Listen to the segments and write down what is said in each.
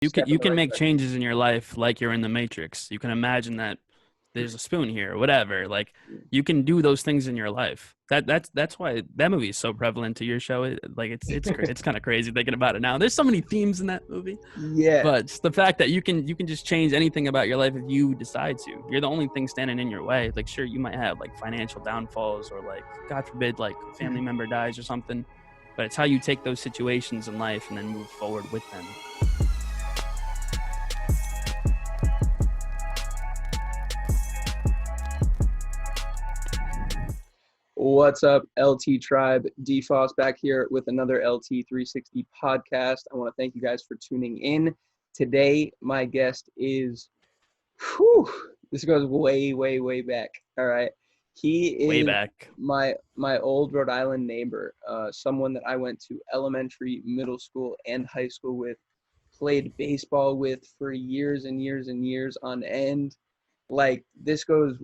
You in the can right make direction. changes in your life like you're in the Matrix. You can imagine that there's a spoon here or whatever. Like you can do those things in your life. That's why that movie is so prevalent to your show. Like it's kind of crazy thinking about it now. There's so many themes in that movie. Yeah. But just the fact that you can just change anything about your life if you decide to. You're the only thing standing in your way. Like sure, you might have like financial downfalls or like God forbid like a family member dies or something. But it's how you take those situations in life and then move forward with them. What's up, LT Tribe? DFOS back here with another LT360 podcast. I want to thank you guys for tuning in. Today, my guest is, this goes way, way, way back. All right. He is Way back. my old Rhode Island neighbor, someone that I went to elementary, middle school, and high school with, played baseball with for years and years and years on end. Like, this goes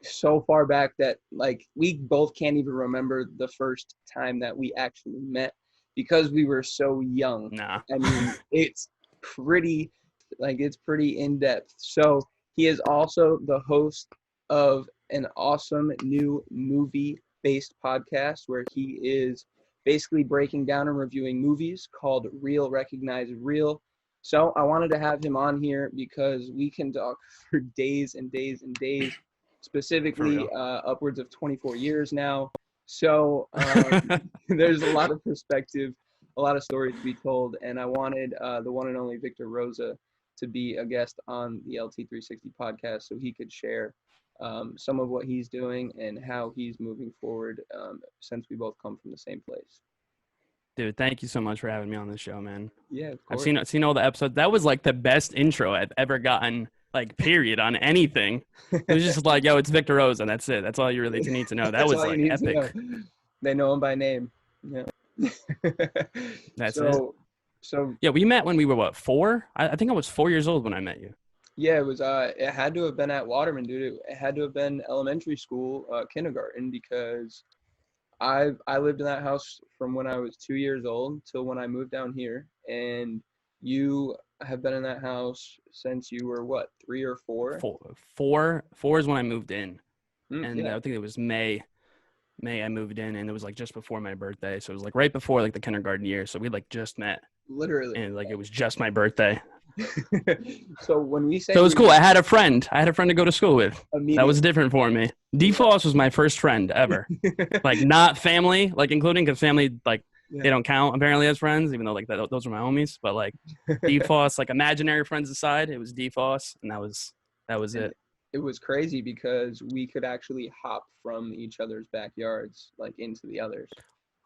so far back that like we both can't even remember the first time that we actually met because we were so young. Nah. I mean, it's pretty in depth. So he is also the host of an awesome new movie based podcast where he is basically breaking down and reviewing movies called Real Recognize Real. So I wanted to have him on here because we can talk for days and days and days, specifically upwards of 24 years now. So there's a lot of perspective, a lot of stories to be told, and I wanted the one and only Victor Rosa to be a guest on the LT360 podcast so he could share some of what he's doing and how he's moving forward since we both come from the same place. Dude, thank you so much for having me on the show, man. Yeah, of course. I've seen all the episodes. That was like the best intro I've ever gotten, like period, on anything. It was just like, yo, it's Victor Rosa, and that's it. That's all you really need to know. That was like epic. They know him by name. Yeah. That's it. So yeah, we met when we were what, 4? I think I was 4 years old when I met you. Yeah, it was. It had to have been at Waterman, dude. It had to have been elementary school, kindergarten, because I lived in that house from when I was 2 years old till when I moved down here, and you have been in that house since you were what, 3 or 4? Four is when I moved in, and yeah. I think it was May I moved in, and it was like just before my birthday, so it was like right before like the kindergarten year. So we like just met, literally, and like it was just my birthday. So when we say, so it was cool. I had a friend to go to school with. That was different for me. DFOS was my first friend ever. Like not family, like including, because family, like they don't count apparently as friends, even though like those were my homies. But like DFOS, like imaginary friends aside, it was DFOS, and that was it. It was crazy because we could actually hop from each other's backyards like into the others.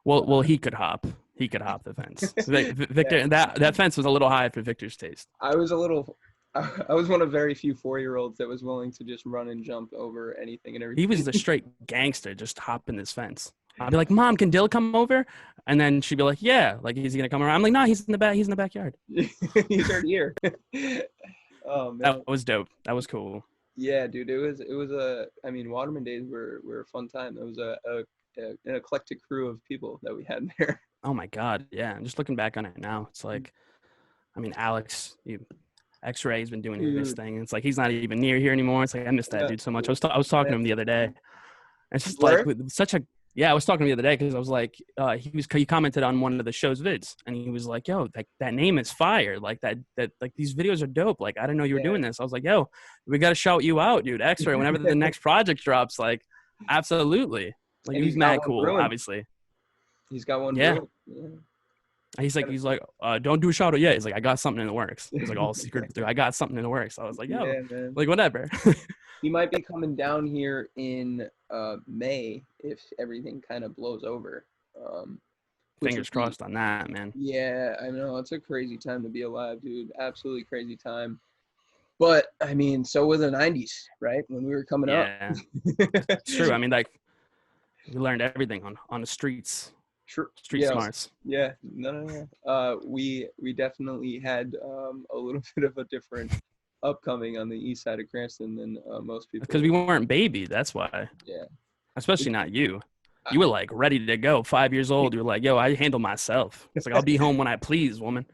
Well, he could hop. He could hop the fence. Victor, yeah. that fence was a little high for Victor's taste. I was one of very few 4-year-olds that was willing to just run and jump over anything and everything. He was the straight gangster, just hopping this fence. I'd be like, "Mom, can Dill come over?" And then she'd be like, "Yeah." Like, is he gonna come around? I'm like, "No, he's in the back. He's in the backyard." He's right here. Oh man, that was dope. That was cool. Yeah, dude. It was I mean, Waterman days were a fun time. It was an eclectic crew of people that we had there. Oh my God, yeah. I'm just looking back on it now. It's like, I mean, Alex, X-Ray's been doing his thing. It's like he's not even near here anymore. It's like I miss that dude so much. I was talking to him the other day. It's just like I was talking to him the other day because I was like, he commented on one of the show's vids, and he was like, "Yo, that name is fire. Like that like these videos are dope. Like I didn't know you were doing this." I was like, "Yo, we got to shout you out, dude. X-Ray, whenever the next project drops, like absolutely." Like he's mad cool, obviously. He's got one. Yeah. He's like, don't do a shout out yet. He's like, I got something in the works. He's like, all secret. I got something in the works. I was like, yo, like whatever. He might be coming down here in May if everything kind of blows over. Fingers crossed on that, man. Yeah, I know. It's a crazy time to be alive, dude. Absolutely crazy time. But I mean, so were the 90s, right? When we were coming up. Yeah, it's true. I mean, like we learned everything on the streets. Street smarts. Yeah, no. We definitely had a little bit of a different upcoming on the east side of Cranston than most people. Because we weren't baby, that's why. Yeah. Especially not you. You were like ready to go, 5 years old. You're like, yo, I handle myself. It's like, I'll be home when I please, woman.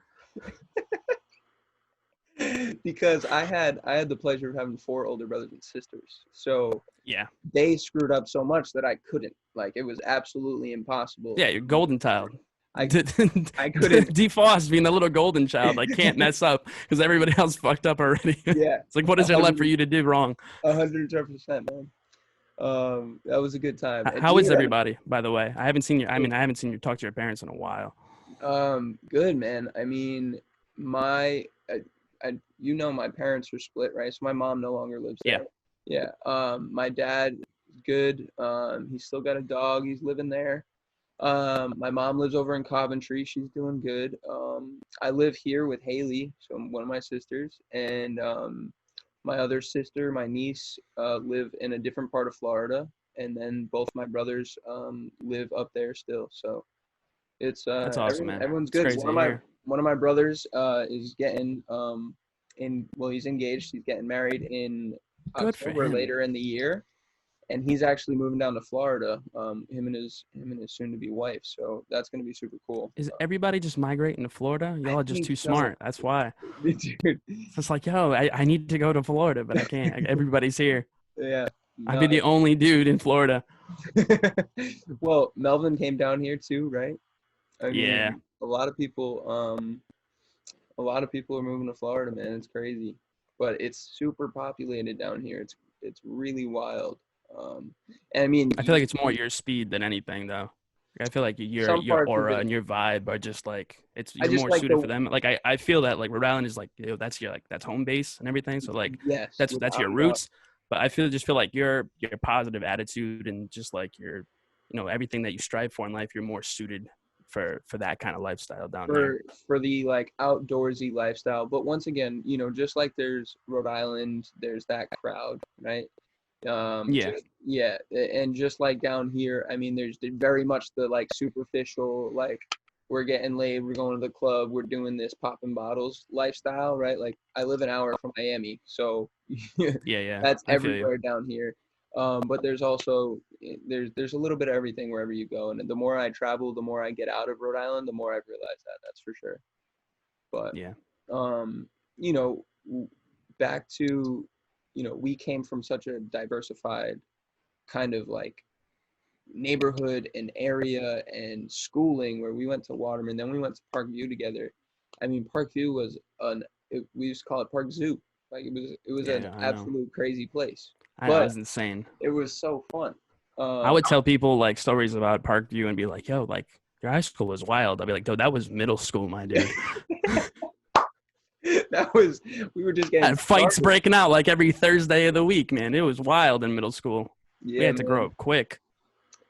because I had the pleasure of having 4 older brothers and sisters. So Yeah. they screwed up so much that I couldn't. Like, it was absolutely impossible. Yeah, you're golden child. I couldn't. DeFoss being the little golden child, like can't mess up because everybody else fucked up already. Yeah. It's like, what is there left for you to do wrong? 110%, man. That was a good time. How is everybody, by the way? I haven't seen you. I haven't seen you talk to your parents in a while. Good, man. I mean, my parents are split, right? So my mom no longer lives there. Yeah. My dad is good. He's still got a dog. He's living there. My mom lives over in Coventry. She's doing good. I live here with Haley, so one of my sisters, and my other sister, my niece, live in a different part of Florida, and then both my brothers live up there still. So it's that's awesome, man. Everyone's good. One of my brothers is getting he's engaged. He's getting married in October later in the year. And he's actually moving down to Florida, him and his soon-to-be wife. So that's going to be super cool. Is everybody just migrating to Florida? Y'all are just too smart. That's why. Dude. It's just like, yo, I need to go to Florida, but I can't. Everybody's here. Yeah. No, I'd be the only dude in Florida. Well, Melvin came down here too, right? I mean, yeah. A lot of people are moving to Florida, man. It's crazy. But it's super populated down here. It's really wild. And I mean, I feel like it's more your speed than anything, though. I feel like your aura and your vibe are just like you're more like suited for them. Like I feel that like Rhode Island is like, that's that's home base and everything. So like that's your roots. But I feel like your positive attitude and just like your everything that you strive for in life, you're more suited for that kind of lifestyle down there. For the like outdoorsy lifestyle. But once again, just like there's Rhode Island, there's that crowd, right? And just like down here, I mean, there's very much the like superficial, like we're getting laid, we're going to the club, we're doing this popping bottles lifestyle, right? Like I live an hour from Miami, so yeah, that's everywhere down here. But there's also there's a little bit of everything wherever you go, and the more I travel, the more I get out of Rhode Island, the more I've realized that's for sure. But back to we came from such a diversified kind of like neighborhood and area and schooling where we went to Waterman, then we went to Parkview together. I mean, Parkview was we used to call it Park Zoo. Like it was an absolute crazy place. I know, it was insane. It was so fun. I would tell people like stories about Parkview and be like, yo, like your high school was wild. I'd be like, dude, that was middle school, my dude. We were just getting fights breaking out like every Thursday of the week, man. It was wild in middle school. Yeah, we had to grow up quick.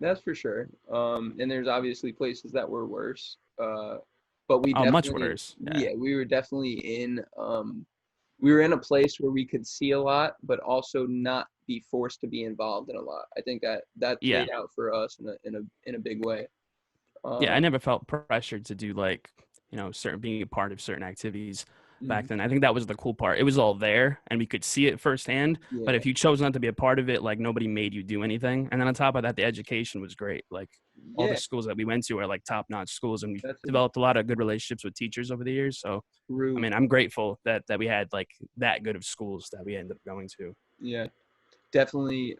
That's for sure. And there's obviously places that were worse. But we much worse. Yeah, we were definitely in we were in a place where we could see a lot, but also not be forced to be involved in a lot. I think that played out for us in a big way. I never felt pressured to do like being a part of certain activities back then. I think that was the cool part. It was all there and we could see it firsthand. Yeah. But if you chose not to be a part of it, like nobody made you do anything. And then on top of that, the education was great. Like all the schools that we went to are like top-notch schools, and we developed a lot of good relationships with teachers over the years. So I mean, I'm grateful that we had like that good of schools that we ended up going to. Yeah, definitely.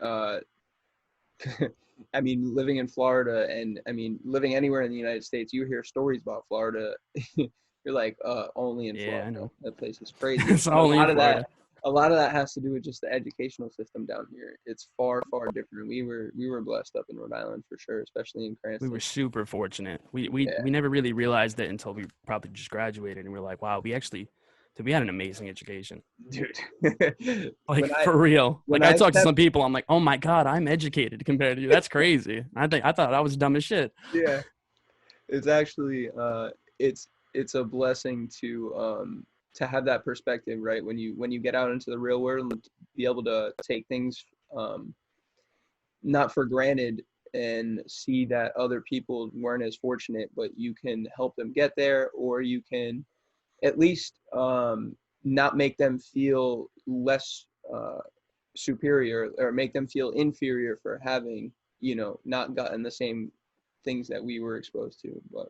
I mean, living in Florida and I mean, living anywhere in the United States, you hear stories about Florida. You're like, only in Florida. Yeah, I know. That place is crazy. It's only in Florida. A lot of that has to do with just the educational system down here. It's far, far different. We were blessed up in Rhode Island for sure, especially in Cranston. We were super fortunate. We never really realized it until we probably just graduated, and we were like, wow, we had an amazing education. Dude. For real. Like I talked to some people, I'm like, oh my God, I'm educated compared to you. That's crazy. I thought I was dumb as shit. Yeah. It's actually it's a blessing to have that perspective, right? When you get out into the real world and be able to take things not for granted and see that other people weren't as fortunate, but you can help them get there, or you can at least not make them feel less superior or make them feel inferior for having, not gotten the same things that we were exposed to. But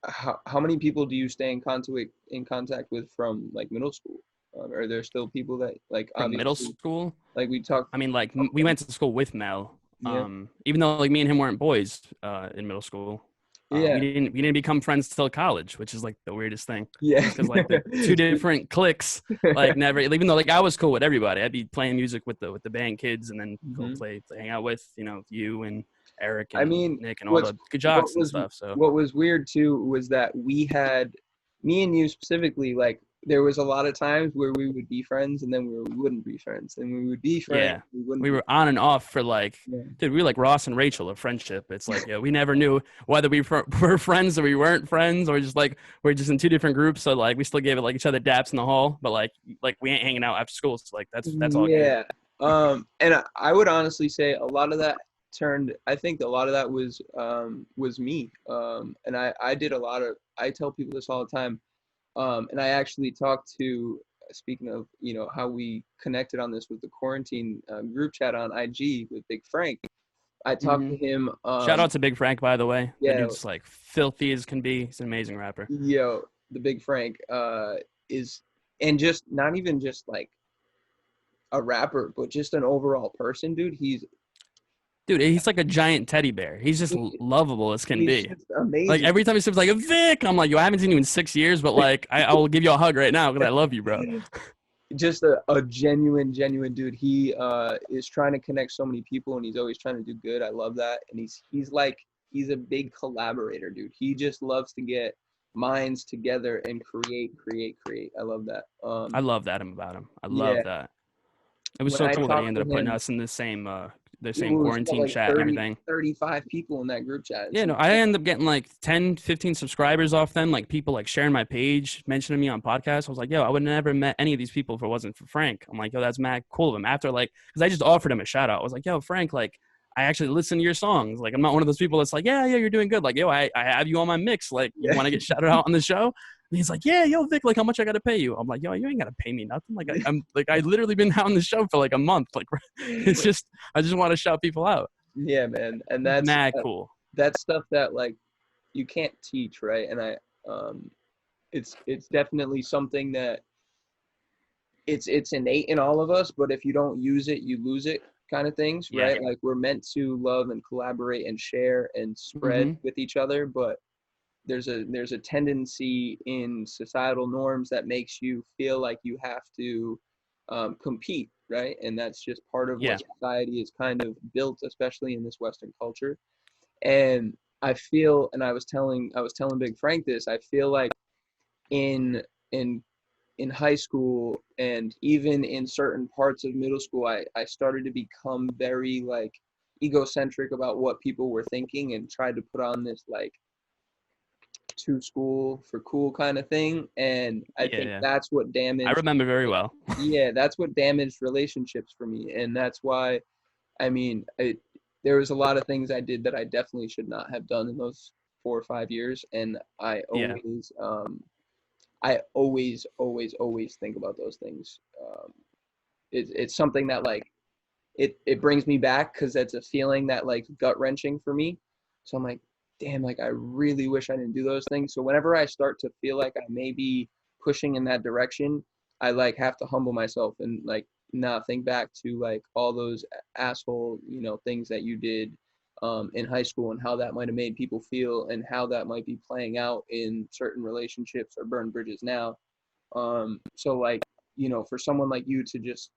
how many people do you stay in contact with from like middle school? Are there still people that like From middle obviously school. like we talked? I mean, like we went to school with Mel. Yeah, Even though like me and him weren't boys in middle school. yeah, We didn't become friends till college, which is like the weirdest thing. yeah. Just because like the two different cliques, like never. Even though like I was cool with everybody, I'd be playing music with the band kids, and then go Mhm. hang out with you and Eric I and mean, Nick and all the good jocks and stuff. So what was weird too was that we had me and you specifically, like there was a lot of times where we would be friends and then we wouldn't be friends, and we would be friends, yeah, we wouldn't we be were on and off for like, friends. dude, we were like Ross and Rachel of friendship. It's like, yeah, we never knew whether we were friends or we weren't friends, or just like we're just in two different groups. So like we still gave it like each other daps in the hall, but like we ain't hanging out after school. So like that's all good. Yeah. And I would honestly say a lot of that I think a lot of that was me. And I did a lot of, I tell people this all the time. And I actually talked to, speaking of, how we connected on this with the quarantine group chat on IG with Big Frank. I talked to him. Shout out to Big Frank, by the way. The Yeah, dude's like filthy as can be. He's an amazing rapper. the Big Frank is, and just not even just like a rapper, but just an overall person, dude. He's like a giant teddy bear. He's just lovable as can He's be. just amazing. Like every time he says like Vic, I'm like, yo, I haven't seen you in 6 years, but like I will give you a hug right now because I love you, bro. Just a genuine dude. He is trying to connect so many people, and he's always trying to do good. I love that. And he's a big collaborator, dude. He just loves to get minds together and create. I love that. I love that about him. I Yeah. love that. It was When so I cool that he talked ended to up putting him, us in the same it was quarantine like chat and everything. 35 people in that group chat. Yeah, no, I ended up getting like 10, 15 subscribers off them. Like people like sharing my page, mentioning me on podcasts. I was like, yo, I would have never met any of these people if it wasn't for Frank. I'm like, yo, that's mad cool of him. After like, because I just offered him a shout out. I was like, yo, Frank, like, I actually listen to your songs. Like, I'm not one of those people that's like, yeah, you're doing good. Like, yo, I have you on my mix. Like, you want to get shouted out on the show? And he's like, yeah, yo, Vic, like, how much I got to pay you? I'm like, yo, you ain't got to pay me nothing. Like, I literally been out on the show for like a month. Like, it's just, I just want to shout people out. Yeah, man. And that's mad cool. That's stuff that like you can't teach, right? And it's definitely something that it's innate in all of us, but if you don't use it, you lose it, kind of things, right? Like we're meant to love and collaborate and share and spread with each other, but there's a tendency in societal norms that makes you feel like you have to compete, right? And that's just part of what society is kind of built, especially in this Western culture. And I feel, and I was telling Big Frank this, I feel like in high school and even in certain parts of middle school, I started to become very like egocentric about what people were thinking and tried to put on this like to school for cool kind of thing. And I think that's what damaged. I remember very well. Yeah, that's what damaged relationships for me. And that's why, I mean, there was a lot of things I did that I definitely should not have done in those 4 or 5 years. And I always think about those things. It's something that like, it brings me back because it's a feeling that like gut wrenching for me. So I'm like, damn, like I really wish I didn't do those things. So whenever I start to feel like I may be pushing in that direction, I like have to humble myself and like not think back to like all those asshole, things that you did in high school and how that might have made people feel and how that might be playing out in certain relationships or burn bridges now. So like, for someone like you to just,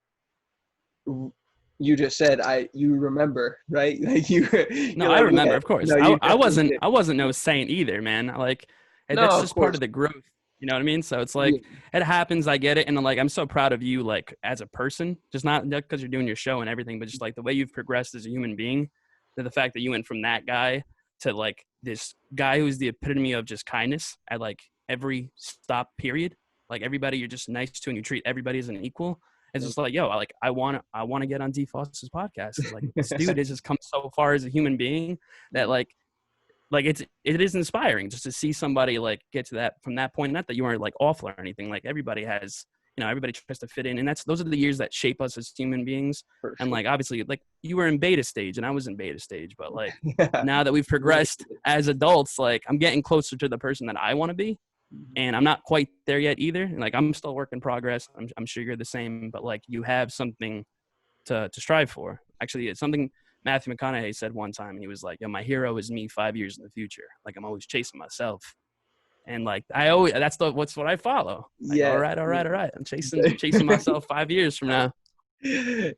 you just said you remember, right? Like I remember, of course. No, I wasn't no saint either, man. Like that's just part of the growth. You know what I mean? So it's like it happens, I get it, and like I'm so proud of you, like as a person, just not because you're doing your show and everything, but just like the way you've progressed as a human being. To the fact that you went from that guy to like this guy who's the epitome of just kindness at like every stop period. Like everybody you're just nice to and you treat everybody as an equal. It's just like, yo, like I want to get on D Foster's podcast. It's like this dude has just come so far as a human being that like it is inspiring just to see somebody like get to that from that point. Not that you weren't like awful or anything. Like everybody has, everybody tries to fit in, and those are the years that shape us as human beings. For And sure. like, obviously, like you were in beta stage and I was in beta stage, but like now that we've progressed as adults, like I'm getting closer to the person that I want to be. And I'm not quite there yet either. Like I'm still a work in progress. I'm sure you're the same, but like you have something to strive for. Actually, it's something Matthew McConaughey said one time, and he was like, "Yo, my hero is me 5 years in the future. Like I'm always chasing myself." And like that's what I follow. Like, Yeah. all right. I'm chasing myself 5 years from now.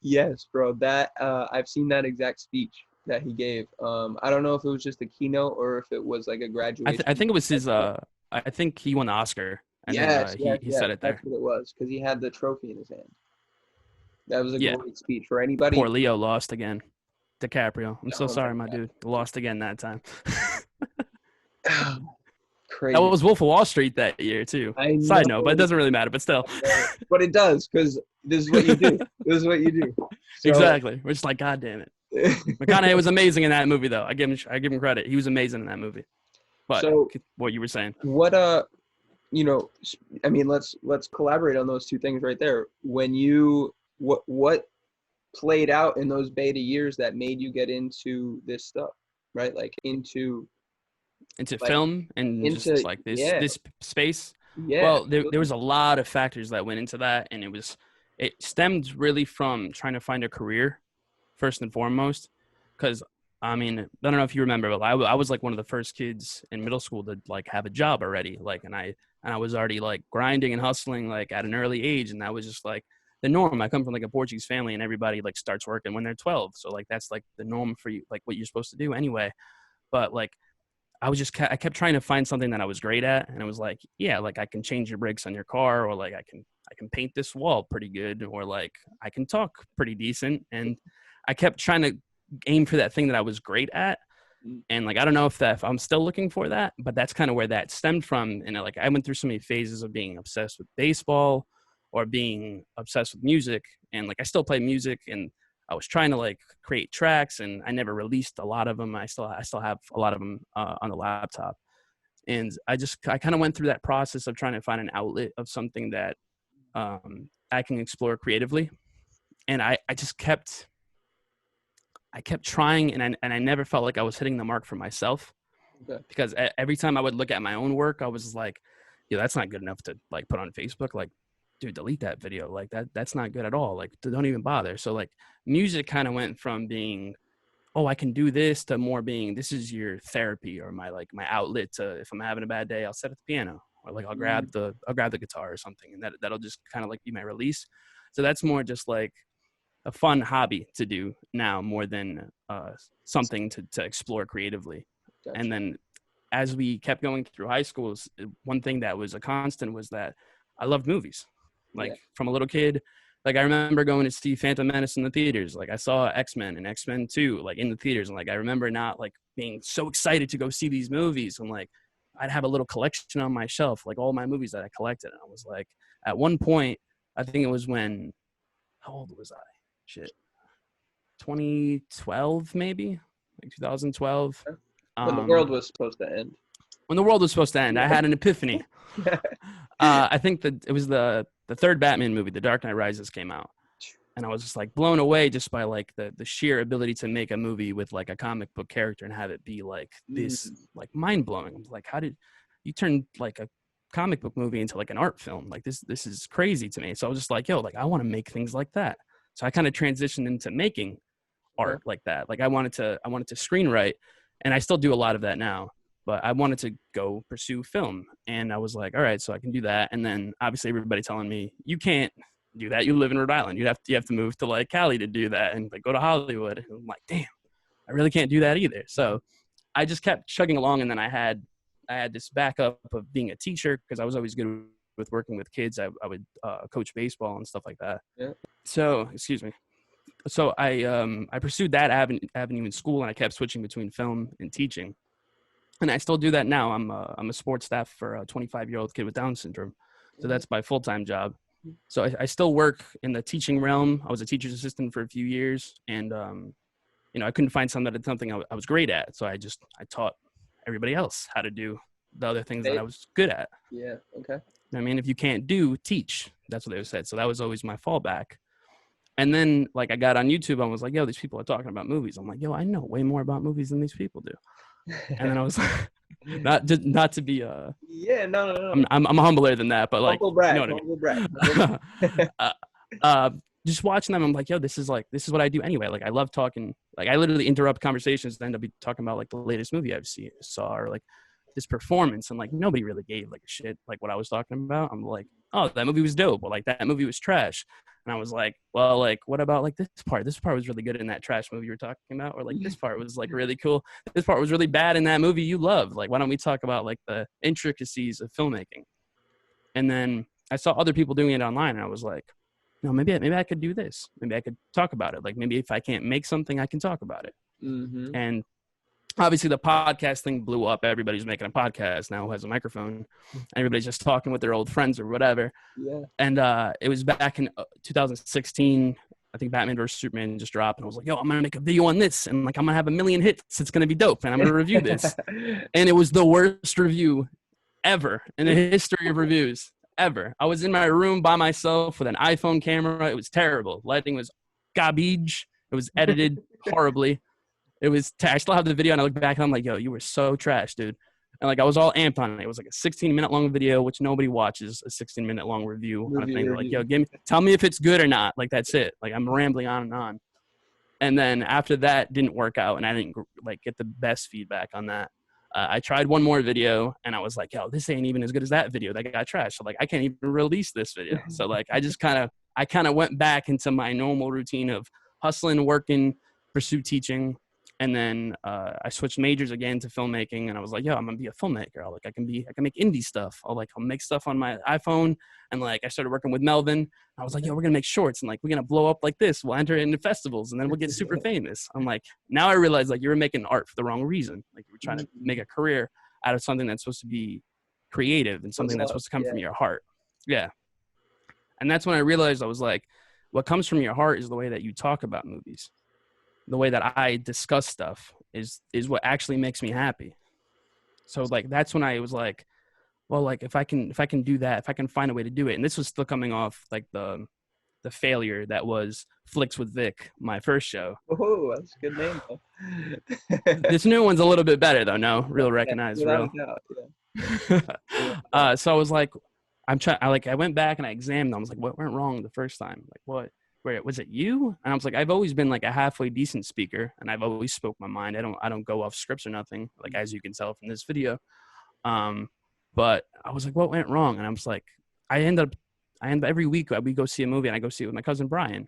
Yes, bro. That I've seen that exact speech that he gave. I don't know if it was just a keynote or if it was like a graduation. I think it was his. I think he won the Oscar, and yes, then he said it there. That's what it was, because he had the trophy in his hand. That was a Yeah. great speech for anybody. Poor Leo lost again. DiCaprio. I'm so Oh sorry, my my dude. Lost again that time. Crazy. That was Wolf of Wall Street that year too. Side note, but it doesn't really matter. But still. But it does, because this is what you do. This is what you do. So, exactly. We're just like, God damn it. McConaughey was amazing in that movie, though. I give him credit. He was amazing in that movie. But so, what you were saying. What I mean, let's collaborate on those two things right there. When you what played out in those beta years that made you get into this stuff, right? Like into film and just like this space. Yeah. Well, there was a lot of factors that went into that, and it stemmed really from trying to find a career first and foremost. Because I mean, I don't know if you remember, but I was like one of the first kids in middle school to like have a job already. Like, and I was already like grinding and hustling like at an early age, and that was just like the norm. I come from like a Portuguese family, and everybody like starts working when they're 12. So like that's like the norm for you, like what you're supposed to do anyway. But like I kept trying to find something that I was great at, and it was like, yeah, like I can change your brakes on your car, or like I can paint this wall pretty good, or like I can talk pretty decent. And I kept trying to aim for that thing that I was great at. And like I don't know if I'm still looking for that, but that's kind of where that stemmed from. And like I went through so many phases of being obsessed with baseball or being obsessed with music, and like I still play music, and I was trying to like create tracks, and I never released a lot of them. I still have a lot of them on the laptop, and I kind of went through that process of trying to find an outlet of something that I can explore creatively, and I kept trying, and I never felt like I was hitting the mark for myself. Okay. Because every time I would look at my own work, I was like, yeah, that's not good enough to like put on Facebook. Like, dude, delete that video. Like that's not good at all. Like, don't even bother. So like music kind of went from being, oh, I can do this, to more being, this is your therapy, or my outlet to, if I'm having a bad day, I'll sit at the piano, or like I'll grab the guitar or something, and that'll just kind of like be my release. So that's more just like a fun hobby to do now, more than something to explore creatively. Gotcha. And then as we kept going through high school, one thing that was a constant was that I loved movies. Like from a little kid, like I remember going to see Phantom Menace in the theaters. Like I saw X-Men and X-Men 2 like in the theaters. And like I remember not like being so excited to go see these movies. And like I'd have a little collection on my shelf, like all my movies that I collected. And I was like, at one point, I think it was when, how old was I? 2012 maybe, like 2012. When the world was supposed to end. When the world was supposed to end, I had an epiphany. I think that it was the third Batman movie, The Dark Knight Rises, came out, and I was just like blown away just by like the sheer ability to make a movie with like a comic book character and have it be like this, like mind blowing. I was like, how did you turn like a comic book movie into like an art film? Like this is crazy to me. So I was just like, yo, like I want to make things like that. So I kind of transitioned into making art like that. Like I wanted to screenwrite, and I still do a lot of that now, but I wanted to go pursue film. And I was like, all right, so I can do that. And then obviously everybody telling me, you can't do that. You live in Rhode Island. You have to move to like Cali to do that, and like go to Hollywood. And I'm like, damn, I really can't do that either. So I just kept chugging along. And then I had this backup of being a teacher, because I was always good with working with kids. I would coach baseball and stuff like that. Yeah. So, excuse me. So I pursued that avenue in school, and I kept switching between film and teaching. And I still do that now. I'm a sports staff for a 25-year-old kid with Down syndrome. So that's my full-time job. So I still work in the teaching realm. I was a teacher's assistant for a few years, and I couldn't find something I was great at. So I taught everybody else how to do the other things that I was good at. Yeah. Okay. I mean, if you can't teach, That's what they said. So that was always my fallback. And then like I got on YouTube and was like, yo, these people are talking about movies. I'm like, yo, I know way more about movies than these people do. And then I was like, not to be yeah, no. I'm humbler than that, but like, humble brag, you know humble what brag. I mean? Just watching them, I'm like, yo, this is what I do anyway. Like, I love talking. Like, I literally interrupt conversations and end up talking about like the latest movie saw, or like this performance, and like nobody really gave like a shit like what I was talking about. I'm like, oh, that movie was dope, or like that movie was trash. And I was like, well, like, what about like this part? This part was really good in that trash movie you were talking about, or like this part was like really cool. This part was really bad in that movie you love. Like, why don't we talk about like the intricacies of filmmaking? And then I saw other people doing it online, and I was like, no, maybe I could do this. Maybe I could talk about it. Like, maybe if I can't make something, I can talk about it. Mm-hmm. And obviously the podcast thing blew up. Everybody's making a podcast now who has a microphone. Everybody's just talking with their old friends or whatever. Yeah. And it was back in 2016. I think Batman vs. Superman just dropped. And I was like, yo, I'm going to make a video on this. And like, I'm going to have 1 million hits. It's going to be dope. And I'm going to review this. And it was the worst review ever in the history of reviews. Ever. I was in my room by myself with an iPhone camera. It was terrible. Lighting was garbage. It was edited horribly. It was. I still have the video, and I look back and I'm like, "Yo, you were so trash, dude." And like I was all amped on it. It was like a 16-minute long video, which nobody watches. A 16-minute long review kind of thing. They're like, "Yo, tell me if it's good or not." Like that's it. Like I'm rambling on and on. And then after that didn't work out, and I didn't like get the best feedback on that. I tried one more video, and I was like, yo, this ain't even as good as that video that got trashed. So like, I can't even release this video. So like, I kind of went back into my normal routine of hustling, working, pursue teaching. And then I switched majors again to filmmaking, and I was like, yo, I'm gonna be a filmmaker. I can make indie stuff. I'll make stuff on my iPhone. And like I started working with Melvin. I was like, yo, we're gonna make shorts, and like we're gonna blow up like this. We'll enter it into festivals, and then we'll get super famous. I'm like, now I realize like you were making art for the wrong reason. Like you were trying to make a career out of something that's supposed to be creative and something that's supposed to come from your heart. Yeah. And that's when I realized I was like, what comes from your heart is the way that you talk about movies. The way that I discuss stuff is what actually makes me happy. So like, that's when I was like, well, like if I can do that, if I can find a way to do it. And this was still coming off like the failure that was Flicks with Vic, my first show. Oh, that's a good name though. This new one's a little bit better though. No, real recognized, real. Yeah. So I was like, I went back and I examined them. I was like, what went wrong the first time? Like what? Where was it you? And I was like, I've always been like a halfway decent speaker, and I've always spoke my mind. I don't go off scripts or nothing, like as you can tell from this video. But I was like, what went wrong? And I was like, I end up every week we go see a movie, and I go see it with my cousin Brian.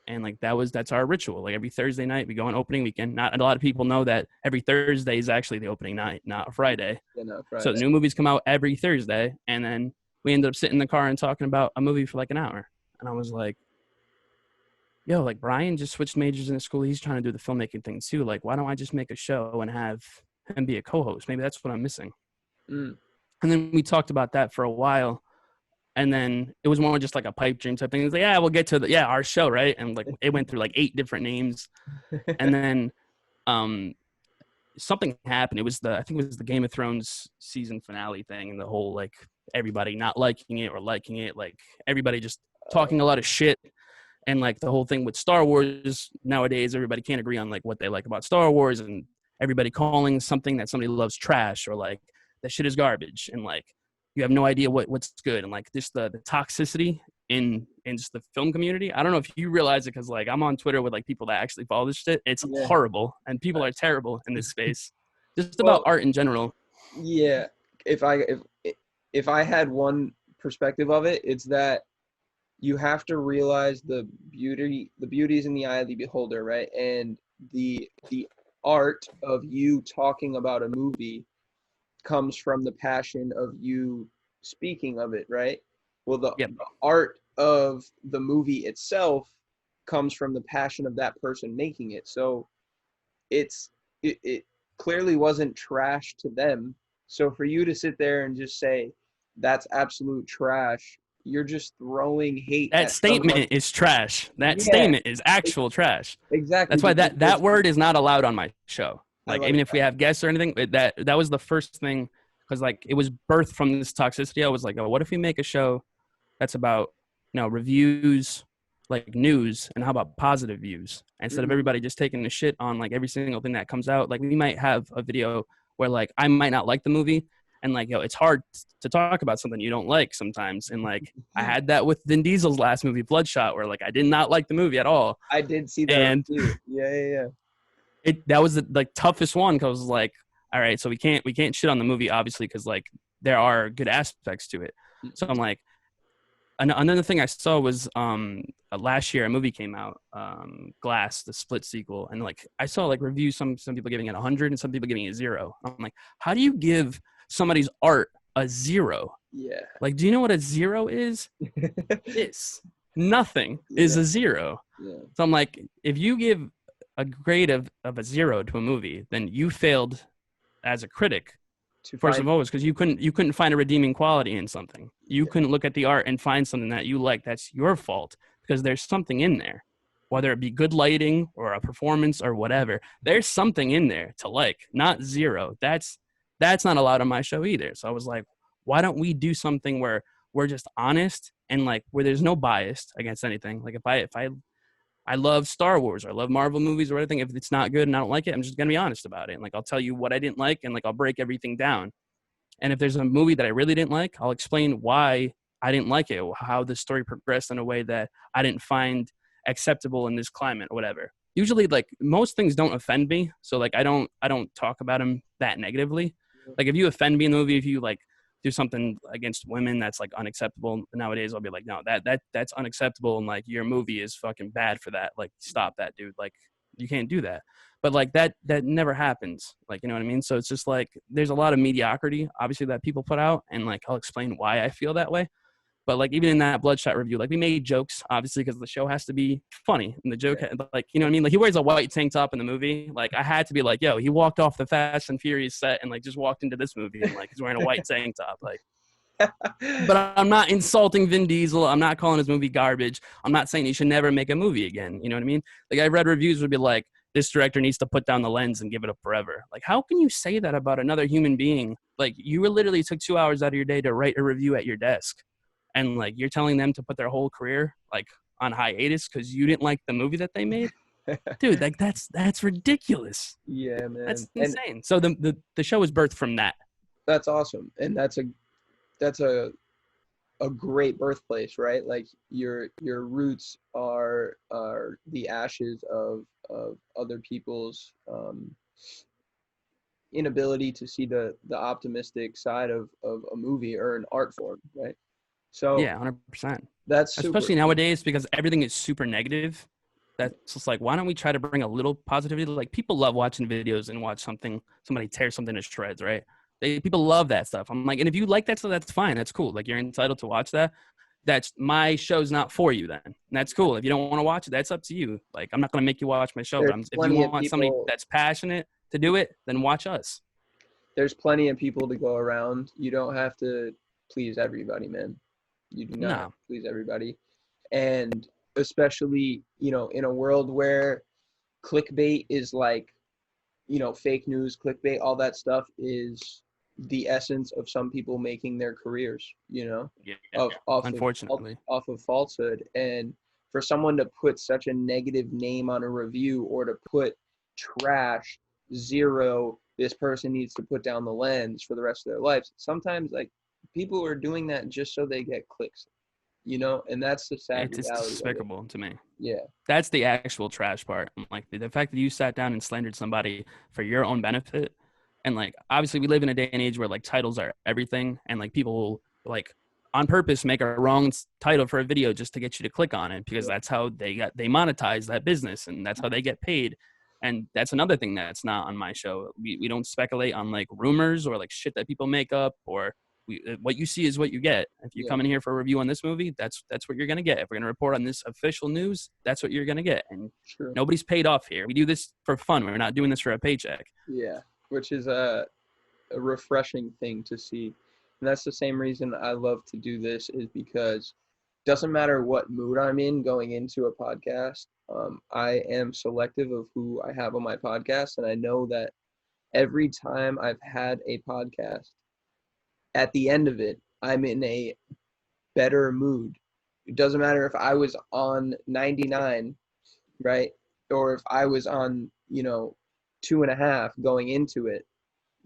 And like that's our ritual. Like every Thursday night we go on opening weekend. Not a lot of people know that every Thursday is actually the opening night, not Friday. Yeah, no, Friday. So the new movies come out every Thursday, and then we ended up sitting in the car and talking about a movie for like an hour. And I was like, yo, like Brian just switched majors in school. He's trying to do the filmmaking thing too. Like, why don't I just make a show and have him be a co-host? Maybe that's what I'm missing. And then we talked about that for a while. And then it was more just like a pipe dream type thing. It's like, yeah, we'll get to our show, right? And like it went through like 8 different names. And then something happened. I think it was the Game of Thrones season finale thing, and the whole like everybody not liking it or liking it, like everybody just talking a lot of shit. And like the whole thing with Star Wars nowadays, everybody can't agree on like what they like about Star Wars, and everybody calling something that somebody loves trash, or like that shit is garbage, and like you have no idea what's good, and like just the toxicity in just the film community. I don't know if you realize it, because like I'm on Twitter with like people that actually follow this shit. It's horrible, and people are terrible in this space. Just about art in general. Yeah, if I had one perspective of it, it's that you have to realize the beauty is in the eye of the beholder, right? And the art of you talking about a movie comes from the passion of you speaking of it, right? Well, the art of the movie itself comes from the passion of that person making it. So it clearly wasn't trash to them. So for you to sit there and just say that's absolute trash, you're just throwing hate. That statement is trash. That statement is actual trash. Exactly. That's why that word is not allowed on my show. Like even if we have guests or anything, that was the first thing, because like it was birthed from this toxicity. I was like, oh, what if we make a show that's about reviews, like news, and how about positive views instead of everybody just taking the shit on like every single thing that comes out. Like we might have a video where like I might not like the movie, and like it's hard to talk about something you don't like sometimes. And like I had that with Vin Diesel's last movie, Bloodshot, where like I did not like the movie at all. I did see that and too. Yeah. that was the like toughest one because like, all right, so we can't shit on the movie obviously because like there are good aspects to it. So I'm like, another thing I saw was last year a movie came out, Glass, the Split sequel, and like I saw like reviews, some people giving it 100 and some people giving it 0. I'm like, how do you give somebody's art a 0? Yeah. Like, do you know what a 0 is? It's nothing is a 0. Yeah. So I'm like, if you give a grade of a 0 to a movie, then you failed as a critic. First of all, was because you couldn't find a redeeming quality in something. You couldn't look at the art and find something that you like. That's your fault because there's something in there, whether it be good lighting or a performance or whatever. There's something in there to like, not 0. That's not allowed on my show either. So I was like, why don't we do something where we're just honest and like where there's no bias against anything? Like if I love Star Wars or I love Marvel movies or anything. If it's not good and I don't like it, I'm just going to be honest about it. And like, I'll tell you what I didn't like and like, I'll break everything down. And if there's a movie that I really didn't like, I'll explain why I didn't like it, how the story progressed in a way that I didn't find acceptable in this climate or whatever. Usually like most things don't offend me. So like, I don't talk about them that negatively. Like if you offend me in the movie, if you like do something against women that's like unacceptable nowadays, I'll be like, no, that's unacceptable, and like your movie is fucking bad for that. Like stop that, dude. Like you can't do that. But like that never happens. Like, you know what I mean? So it's just like there's a lot of mediocrity obviously that people put out, and like I'll explain why I feel that way. But like even in that Bloodshot review, like we made jokes obviously because the show has to be funny, and the joke like, you know what I mean? Like he wears a white tank top in the movie. Like I had to be like, yo, he walked off the Fast and Furious set and like just walked into this movie and like he's wearing a white tank top. Like, but I'm not insulting Vin Diesel. I'm not calling his movie garbage. I'm not saying he should never make a movie again. You know what I mean? Like I read reviews would be like, this director needs to put down the lens and give it up forever. Like, how can you say that about another human being? Like you literally took 2 hours out of your day to write a review at your desk. And like you're telling them to put their whole career like on hiatus because you didn't like the movie that they made, dude. Like that's ridiculous. Yeah, man, that's insane. And so the show was birthed from that. That's awesome, and that's a great birthplace, right? Like your roots are the ashes of other people's inability to see the optimistic side of a movie or an art form, right? So yeah, 100%. That's especially nowadays because everything is super negative. That's just like, why don't we try to bring a little positivity? Like people love watching videos and watch somebody tear something to shreds, right? People love that stuff. I'm like, and if you like that stuff, that's fine. That's cool. Like you're entitled to watch that. That's my show's not for you then. And that's cool. If you don't want to watch it, that's up to you. Like I'm not going to make you watch my show. But if you want somebody that's passionate to do it, then watch us. There's plenty of people to go around. You don't have to please everybody, man. You do not please everybody. And especially, you know, in a world where clickbait is like, you know, fake news, clickbait, all that stuff is the essence of some people making their careers, you know, unfortunately, off of falsehood. And for someone to put such a negative name on a review or to put trash, 0, this person needs to put down the lens for the rest of their lives. Sometimes like people are doing that just so they get clicks, you know, and that's the sad reality. It's despicable to me. Yeah. That's the actual trash part. Like the fact that you sat down and slandered somebody for your own benefit. And like, obviously we live in a day and age where like titles are everything. And like people will like on purpose make a wrong title for a video just to get you to click on it because that's how they monetize that business and that's how they get paid. And that's another thing that's not on my show. We don't speculate on like rumors or like shit that people make up or what you see is what you get. If you come in here for a review on this movie, that's what you're going to get. If we're going to report on this official news, that's what you're going to get. And nobody's paid off here. We do this for fun. We're not doing this for a paycheck. Yeah, which is a refreshing thing to see. And that's the same reason I love to do this is because it doesn't matter what mood I'm in going into a podcast. I am selective of who I have on my podcast. And I know that every time I've had a podcast, at the end of it, I'm in a better mood It doesn't matter if I was on 99, right? Or if I was on, 2.5 going into it,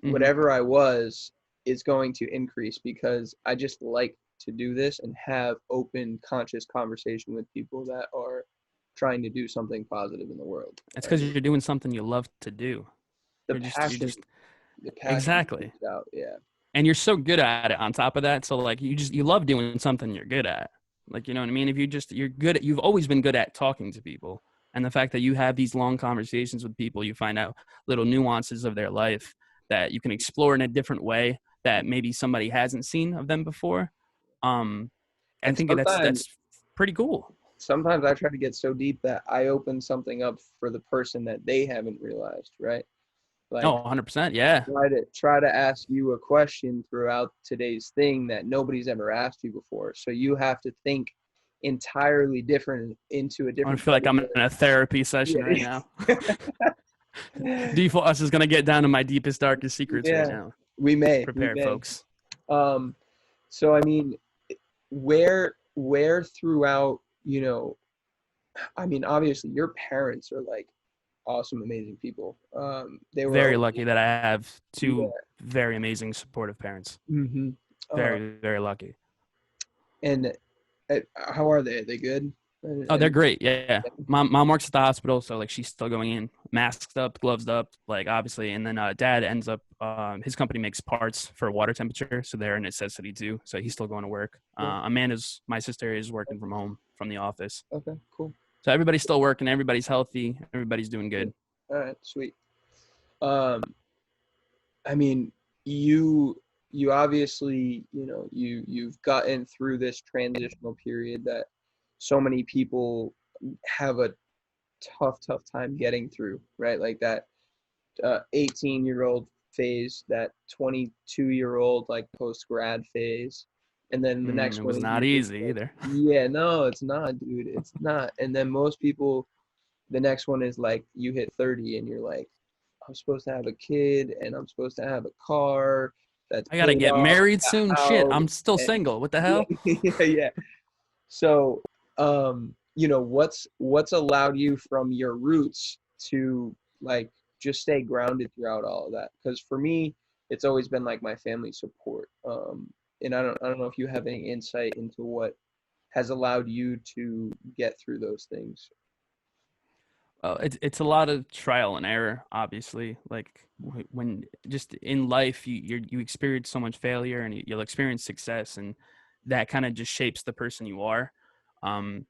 whatever I was is going to increase because I just like to do this and have open, conscious conversation with people that are trying to do something positive in the world. It's because you're doing something you love to do. The You're passion exactly. comes out, yeah. And you're so good at it on top of that. So like you love doing something you're good at. Like, you know what I mean? If you're good at, you've always been good at talking to people. And the fact that you have these long conversations with people, you find out little nuances of their life that you can explore in a different way that maybe somebody hasn't seen of them before. I think that's pretty cool. Sometimes I try to get so deep that I open something up for the person that they haven't realized, right? Like, 100%, yeah. Try to ask you a question throughout today's thing that nobody's ever asked you before. So you have to think entirely different into a different. I feel like I'm in a therapy session right now. Default us is gonna get down to my deepest, darkest secrets right now. We may prepare, folks. So I mean, where throughout, I mean, obviously your parents are like awesome, amazing people. They were very lucky that I have two very amazing, supportive parents. Very, very lucky. And how are they? Are they good? Oh, they're great. Yeah. Mom works at the hospital, so like she's still going in, masked up, gloves up, like obviously. And then dad ends up, his company makes parts for water temperature, so they're a necessity too. So he's still going to work. My sister is working from home from the office. Okay, cool. So everybody's still working, everybody's healthy, everybody's doing good. All right, sweet. I mean, you obviously, you've gotten through this transitional period that so many people have a tough time getting through, right? Like that 18-year-old phase, that 22-year-old like post-grad phase. And then the next one was not easy either. Yeah, no, it's not, dude. It's not. And then most people, the next one is like you hit 30 and you're like, I'm supposed to have a kid and I'm supposed to have a car. I gotta get married soon. Shit, I'm still single. What the hell? Yeah. So, what's allowed you from your roots to like just stay grounded throughout all of that? Because for me, it's always been like my family support. And I don't know if you have any insight into what has allowed you to get through those things. Well, it's a lot of trial and error, obviously. Like when just in life, you experience so much failure and you'll experience success, and that kind of just shapes the person you are. I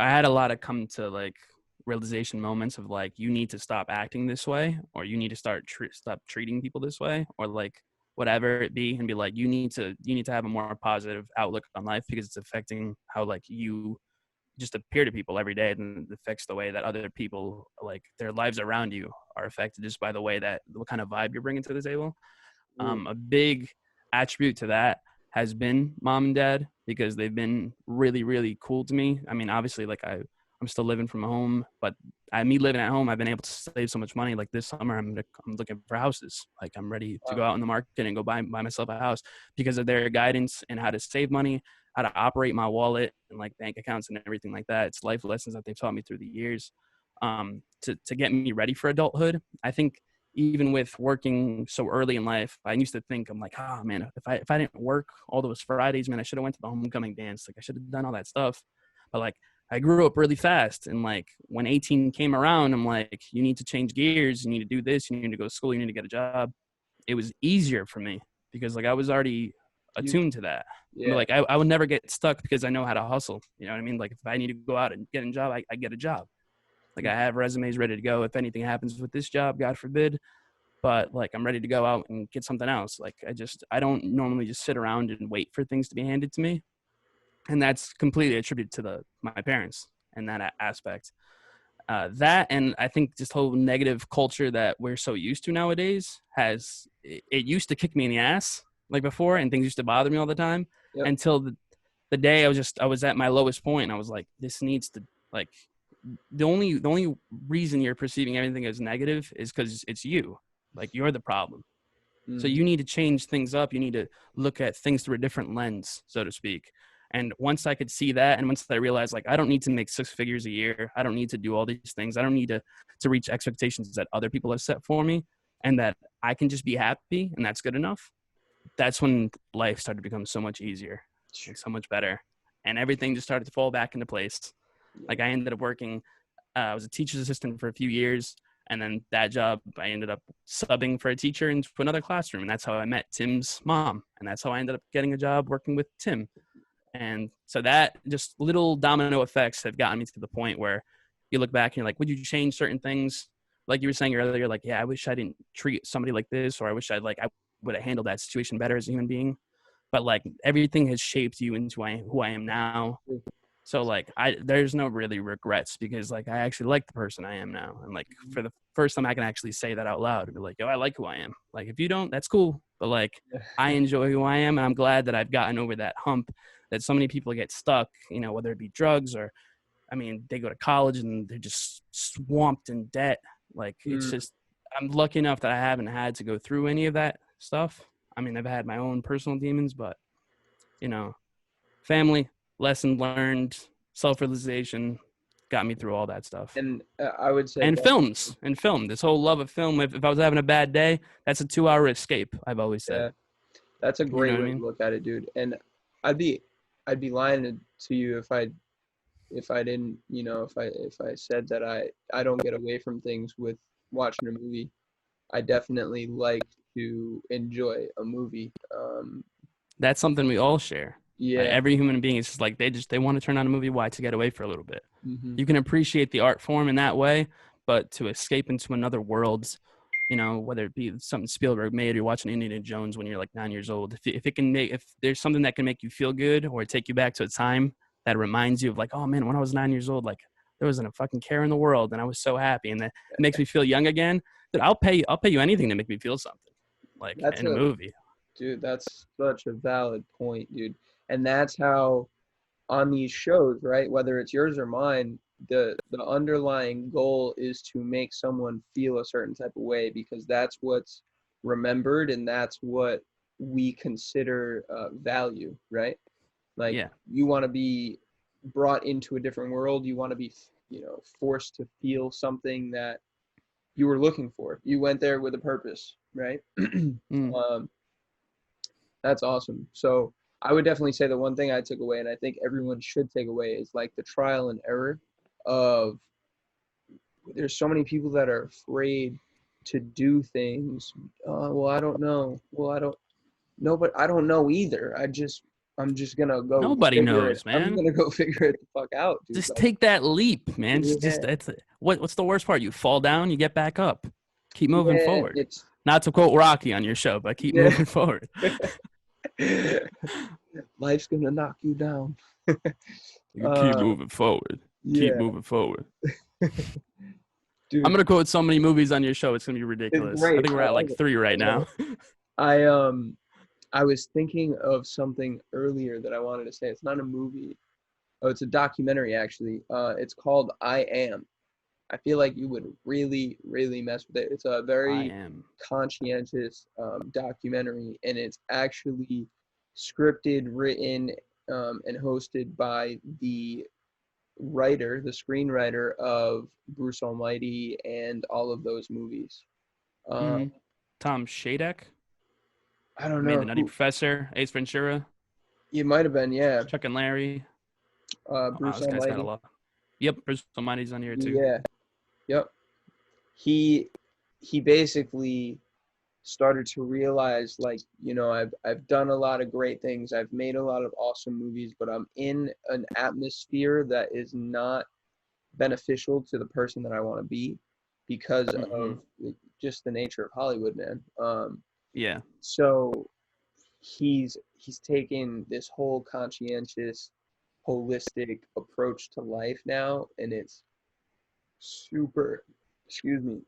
had a lot of come to like realization moments of like, you need to stop acting this way, or you need to stop treating people this way, or like whatever it be, and be like, you need to have a more positive outlook on life because it's affecting how like you just appear to people every day, and it affects the way that other people, like their lives around you, are affected just by the way that what kind of vibe you're bringing to the table. A big attribute to that has been mom and dad, because they've been really, really cool to me. I mean, obviously, like I'm still living from home, but me living at home, I've been able to save so much money. Like this summer, I'm looking for houses. Like I'm ready to go out in the market and go buy myself a house because of their guidance and how to save money, how to operate my wallet and like bank accounts and everything like that. It's life lessons that they've taught me through the years to get me ready for adulthood. I think even with working so early in life, I used to think, I'm like, oh man, if I didn't work all those Fridays, man, I should have went to the homecoming dance. Like I should have done all that stuff. But like I grew up really fast. And like when 18 came around, I'm like, you need to change gears. You need to do this. You need to go to school. You need to get a job. It was easier for me because like I was already attuned to that. Yeah. Like I would never get stuck because I know how to hustle. You know what I mean? Like if I need to go out and get a job, I get a job. Like I have resumes ready to go. If anything happens with this job, God forbid, but like I'm ready to go out and get something else. Like I don't normally just sit around and wait for things to be handed to me. And that's completely attributed to my parents and that aspect. That, and I think this whole negative culture that we're so used to nowadays it used to kick me in the ass like before, and things used to bother me all the time. Yep. Until the day I was at my lowest point, and I was like, this needs to, like, the only reason you're perceiving everything as negative is because it's you. Like you're the problem. So you need to change things up. You need to look at things through a different lens, so to speak. And once I could see that, and once I realized, like, I don't need to make 6 figures a year, I don't need to do all these things, I don't need to reach expectations that other people have set for me, and that I can just be happy, and that's good enough. That's when life started to become so much easier and so much better, and everything just started to fall back into place. Like, I ended up working, I was a teacher's assistant for a few years, and then that job, I ended up subbing for a teacher into another classroom, and that's how I met Tim's mom, and that's how I ended up getting a job working with Tim. And so that just little domino effects have gotten me to the point where you look back and you're like, would you change certain things? Like you were saying earlier, like, yeah, I wish I didn't treat somebody like this, or I wish I would have handled that situation better as a human being. But like, everything has shaped you into who I am now. So like, there's no really regrets, because like, I actually like the person I am now. And like, for the first time I can actually say that out loud and be like, yo, I like who I am. Like, if you don't, that's cool. But like, I enjoy who I am, and I'm glad that I've gotten over that hump that so many people get stuck, whether it be drugs or, I mean, they go to college and they're just swamped in debt. Like, it's just, I'm lucky enough that I haven't had to go through any of that stuff. I mean, I've had my own personal demons, but, family, lesson learned, self-realization got me through all that stuff. And I would say, and film, this whole love of film. If I was having a bad day, that's a 2-hour escape, I've always said. Yeah, that's a great way to look at it, dude. And I'd be lying to you if I didn't, if I said that I don't get away from things with watching a movie. I definitely like to enjoy a movie. That's something we all share. Yeah. Like, every human being is just like, they want to turn on a movie. Why? To get away for a little bit. Mm-hmm. You can appreciate the art form in that way, but to escape into another world, whether it be something Spielberg made, or you're watching Indiana Jones when you're like 9 years old, if there's something that can make you feel good or take you back to a time that reminds you of like, oh man, when I was 9 years old, like, there wasn't a fucking care in the world, and I was so happy, and that makes me feel young again. Dude, I'll pay you anything to make me feel something like in a movie. Dude, that's such a valid point, dude. And that's how on these shows, right, whether it's yours or mine, the underlying goal is to make someone feel a certain type of way, because that's what's remembered, and that's what we consider value, right? Like, you want to be brought into a different world. You want to be, forced to feel something that you were looking for. You went there with a purpose, right? That's awesome. So I would definitely say the one thing I took away, and I think everyone should take away, is like the trial and error of, there's so many people that are afraid to do things. Well, I don't know. Well, I don't know, but I don't know either. I'm just gonna go. Nobody knows, man. I'm gonna go figure it the fuck out, dude. Just take that leap, man. What's the worst part? You fall down, you get back up, keep moving forward. Not to quote Rocky on your show, but keep moving forward. Life's gonna knock you down. You keep moving forward. Keep moving forward. Dude, I'm gonna quote so many movies on your show, it's gonna be ridiculous. I think we're at like 3 right now. I was thinking of something earlier that I wanted to say. It's not a movie. Oh, it's a documentary, actually. It's called I Am. I feel like you would really, really mess with it. It's a very conscientious documentary, and it's actually scripted, written, and hosted by the screenwriter of Bruce Almighty and all of those movies. Tom Shadyac? I don't know. The Nutty Professor, Ace Ventura. It might have been, yeah. Chuck and Larry. Bruce Almighty. Got a lot. Yep, Bruce Almighty's on here too. Yeah. Yep. He basically started to realize, like, I've done a lot of great things. I've made a lot of awesome movies, but I'm in an atmosphere that is not beneficial to the person that I want to be, because of just the nature of Hollywood, man. Yeah. So he's taken this whole conscientious, holistic approach to life now, and it's super insightful.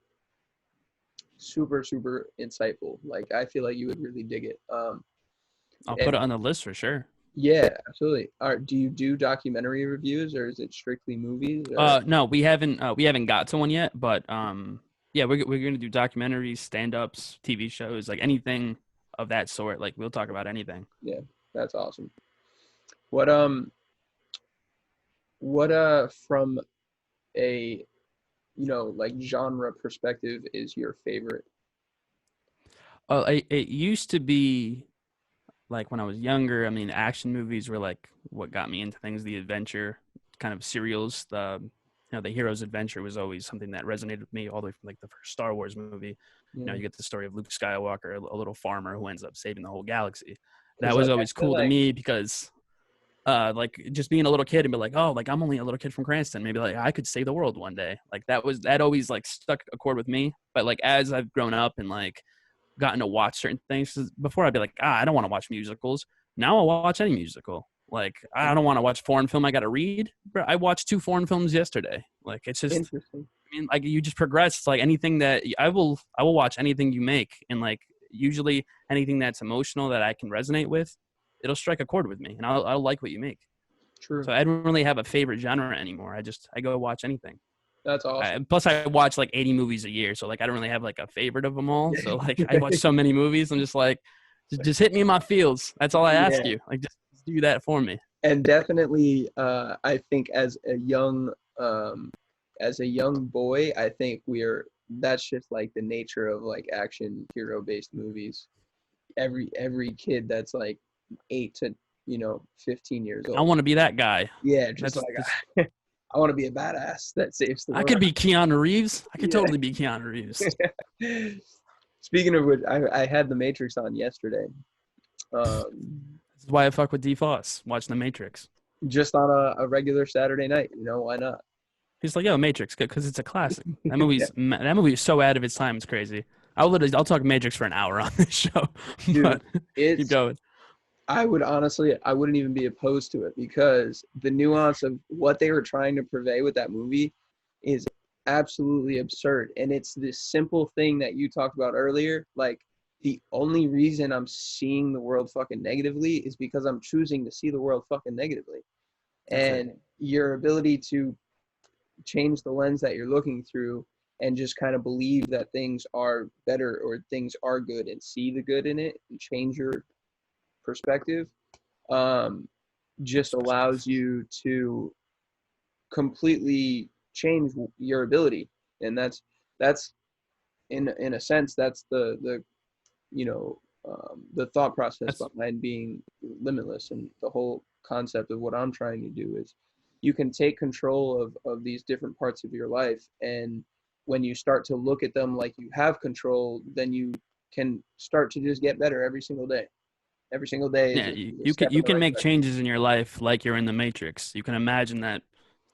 Like, I feel like you would really dig it. I'll put it on the list for sure. Yeah, absolutely. Do you do documentary reviews, or is it strictly movies? No, we haven't got to one yet, but yeah, we're gonna do documentaries, stand-ups, TV shows, like anything of that sort. Like, we'll talk about anything. Yeah, that's awesome. What from a like genre perspective is your favorite? It used to be like when I was younger. I mean, action movies were like what got me into things. The adventure kind of serials, the hero's adventure was always something that resonated with me all the way from like the first Star Wars movie. Yeah. You get the story of Luke Skywalker, a little farmer who ends up saving the whole galaxy. That 'Cause, was like, I always feel cool to like me because like just being a little kid and be like, oh, like I'm only a little kid from Cranston. Maybe like I could save the world one day. Like that always like stuck a chord with me. But like as I've grown up and like gotten to watch certain things, 'cause before I'd be like, I don't want to watch musicals. Now I'll watch any musical. Like I don't want to watch foreign film I got to read. Bro, I watched 2 foreign films yesterday. Like it's just, interesting. I mean, like you just progress. It's like anything that I will watch anything you make, and like usually anything that's emotional that I can resonate with, it'll strike a chord with me, and I'll like what you make. True. So I don't really have a favorite genre anymore. I go watch anything. That's awesome. Plus, I watch like 80 movies a year, so like I don't really have like a favorite of them all. So like I watch so many movies. I'm just like, just hit me in my feels. That's all I ask you. Like just do that for me. And definitely, I think as a young boy, I think that's just like the nature of like action hero based movies. Every kid that's like 8 to 15 years old. I want to be that guy. Yeah, just I want to be a badass that saves the world. I could be Keanu Reeves. I could totally be Keanu Reeves. Speaking of which, I had The Matrix on yesterday. This is why I fuck with D. Foss, watching The Matrix. Just on a regular Saturday night. Why not? He's like, yo, Matrix, because it's a classic. That that movie is so out of its time. It's crazy. I'll talk Matrix for an hour on this show. Dude, but keep going. I wouldn't even be opposed to it because the nuance of what they were trying to purvey with that movie is absolutely absurd. And it's this simple thing that you talked about earlier. Like, the only reason I'm seeing the world fucking negatively is because I'm choosing to see the world fucking negatively. And your ability to change the lens that you're looking through and just kind of believe that things are better or things are good and see the good in it and change your perspective just allows you to completely change your ability. And that's in a sense that's the thought process behind being limitless. And the whole concept of what I'm trying to do is you can take control of these different parts of your life, and when you start to look at them like you have control, then you can start to just get better every single day. Yeah, you can make changes in your life like you're in the Matrix. You can imagine that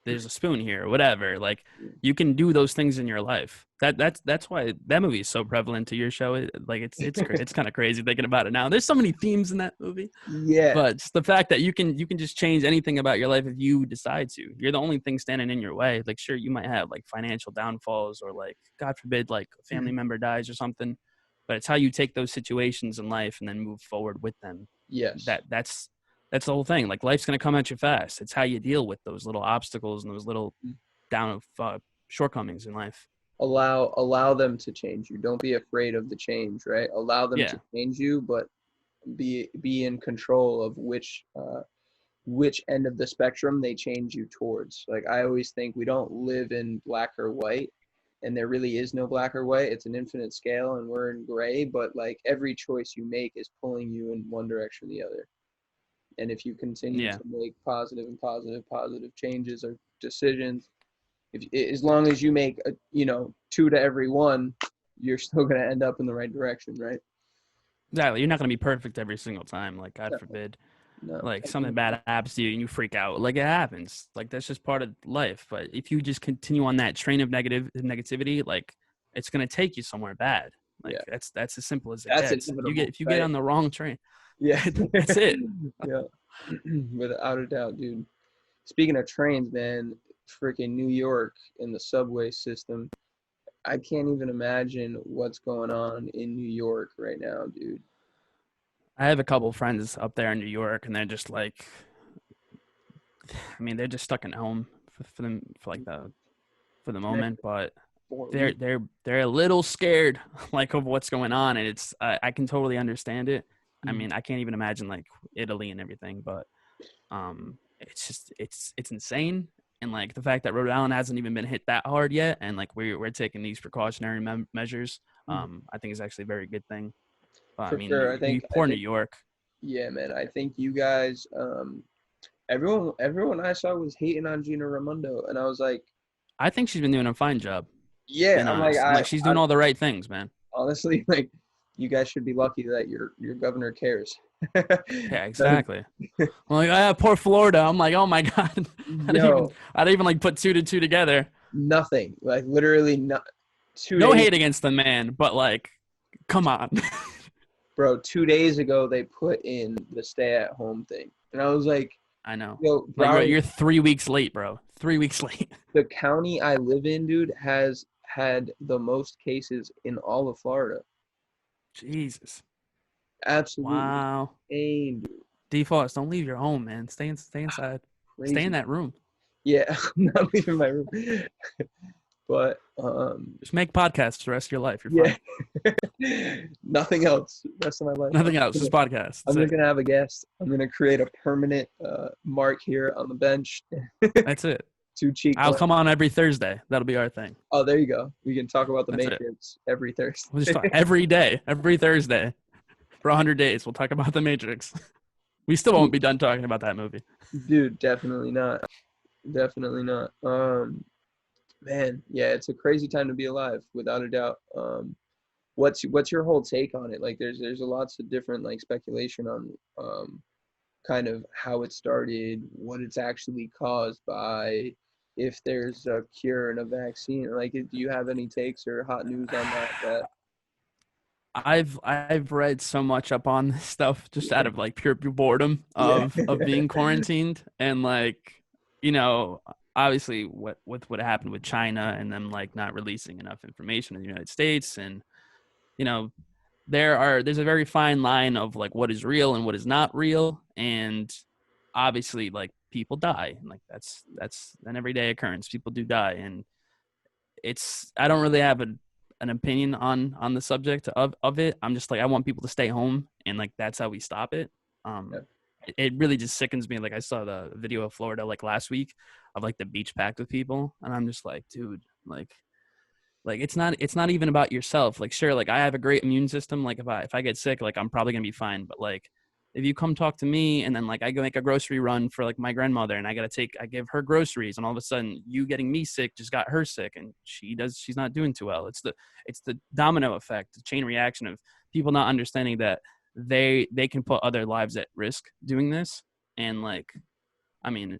there's a spoon here or whatever. Like you can do those things in your life. That's why that movie is so prevalent to your show. It's kind of crazy thinking about it now. There's so many themes in that movie. Yeah. But just the fact that you can just change anything about your life if you decide to. You're the only thing standing in your way. Like sure, you might have like financial downfalls or like God forbid like a family member dies or something. But it's how you take those situations in life and then move forward with them. Yes. That's the whole thing. Like life's going to come at you fast. It's how you deal with those little obstacles and those little shortcomings in life. Allow them to change you. Don't be afraid of the change, right? Allow them to change you, but be in control of which end of the spectrum they change you towards. Like I always think we don't live in black or white. And there really is no black or white. It's an infinite scale and we're in gray, but like every choice you make is pulling you in one direction or the other. And if you continue to make positive changes or decisions, as long as you make 2 to every one, you're still going to end up in the right direction, right? Exactly. You're not going to be perfect every single time. Like God forbid. No, like something bad happens to you and you freak out. Like it happens. Like that's just part of life. But if you just continue on that train of negativity, like it's gonna take you somewhere bad. Like that's as simple as it gets. If you get on the wrong train, that's it. Yeah, without a doubt, dude. Speaking of trains, man, freaking New York and the subway system. I can't even imagine what's going on in New York right now, dude. I have a couple friends up there in New York, and they're just like, I mean, they're just stuck at home for the moment, but they're a little scared like of what's going on, and it's I can totally understand it. I mean, I can't even imagine like Italy and everything, but It's insane. And like the fact that Rhode Island hasn't even been hit that hard yet, and like we're taking these precautionary measures, I think is actually a very good thing. But I For mean, sure. poor New York. Yeah, man. I think you guys, everyone I saw was hating on Gina Raimondo, and I was like, I think she's been doing a fine job. yeah, Being I'm like, honest, I'm like she's doing all the right things, man. honestly, like, you guys should be lucky that your governor cares. Yeah, exactly. I'm like, poor Florida. I'm like, oh my god, I didn't even like put 2 to 2 together. Nothing, like literally not. No hate against the man, but like, come on, bro. 2 days ago they put in the stay-at-home thing, and I was like, I know. yo, bro, like, you're 3 weeks late, bro. 3 weeks late. The county I live in, dude, has had the most cases in all of Florida. Jesus. Absolutely. Wow. Insane, dude. Defaults, don't leave your home, man. Stay inside. Crazy. Stay in that room. Yeah, I'm not leaving my room. But just make podcasts the rest of your life. You're fine. Nothing else. Rest of my life. Nothing else. Just podcasts. I'm just gonna have a guest. I'm gonna create a permanent mark here on the bench. That's it. I'll come on every Thursday. That'll be our thing. Oh, there you go. We can talk about the Matrix every Thursday. We'll just talk every day, every Thursday. For 100 days, we'll talk about the Matrix. We still won't be done talking about that movie. Dude, definitely not. Definitely not. Man, yeah, it's a crazy time to be alive, without a doubt. What's your whole take on it? Like, there's lots of different like speculation on kind of how it started, what it's actually caused by, if there's a cure and a vaccine. Like, do you have any takes or hot news on that? I've read so much up on this stuff just out of like pure boredom of being quarantined, and like, you know, obviously what happened with China and them like not releasing enough information in the United States, and you know, there's a very fine line of like what is real and what is not real, and obviously like people die, like that's an everyday occurrence. People do die, and I don't really have an opinion on the subject of it. I'm just like, I want people to stay home, and like that's how we stop it. It really just sickens me. Like, I saw the video of Florida like last week of like the beach packed with people, and I'm just like, dude, like it's not even about yourself. Like, sure, like I have a great immune system. Like if I get sick, like I'm probably gonna be fine. But like if you come talk to me, and then like I go make a grocery run for like my grandmother, and I give her groceries, and all of a sudden you getting me sick just got her sick, and she's not doing too well. It's the domino effect, the chain reaction of people not understanding that they can put other lives at risk doing this. And like, I mean,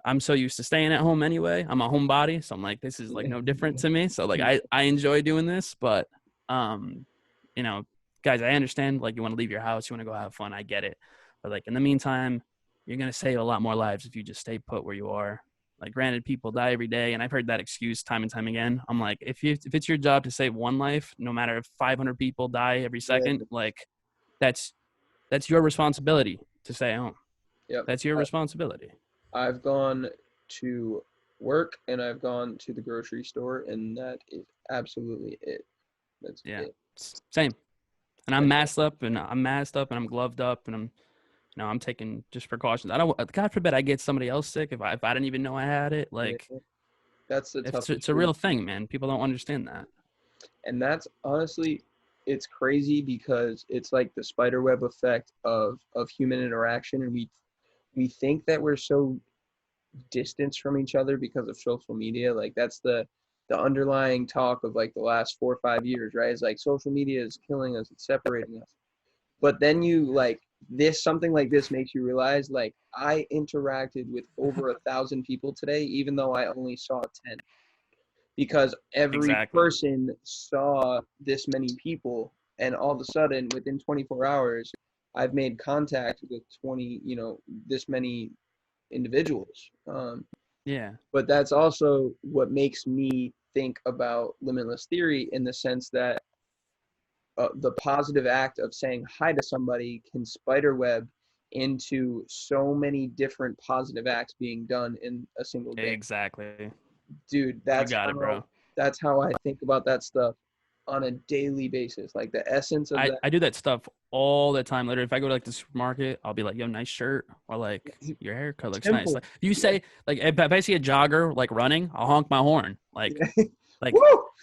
I'm so used to staying at home anyway. I'm a homebody, so I'm like, this is like no different to me. So like I enjoy doing this, but you know, guys, I understand, like, you want to leave your house, you want to go have fun. I get it. But like in the meantime, you're going to save a lot more lives if you just stay put where you are. Like, granted, people die every day, and I've heard that excuse time and time again. I'm like, if it's your job to save one life, no matter if 500 people die every second, like that's your responsibility to stay home. Yep. That's your responsibility. I've gone to work and I've gone to the grocery store, and that is absolutely it. That's it. Same. And I'm masked up and I'm gloved up, and I'm taking just precautions. God forbid I get somebody else sick if I didn't even know I had it. Like, that's the toughest. It's a real thing, man. People don't understand that. And that's honestly, it's crazy because it's like the spider web effect of human interaction, and we think that we're so distanced from each other because of social media. Like, that's the underlying talk of like the last 4 or 5 years, right? It's like social media is killing us, it's separating us. But then something like this makes you realize, like, I interacted with over 1,000 people today, even though I only saw 10, because every person saw this many people, and all of a sudden within 24 hours, I've made contact with this many individuals. But that's also what makes me think about limitless theory, in the sense that the positive act of saying hi to somebody can spiderweb into so many different positive acts being done in a single day. Exactly. Dude, that's how I think about that stuff on a daily basis. Like the essence of that. I do that stuff all the time. Literally, if I go to like the supermarket, I'll be like, "Yo, nice shirt," or like, "Your haircut looks nice." Like you say, like if I see a jogger like running, I'll honk my horn. Like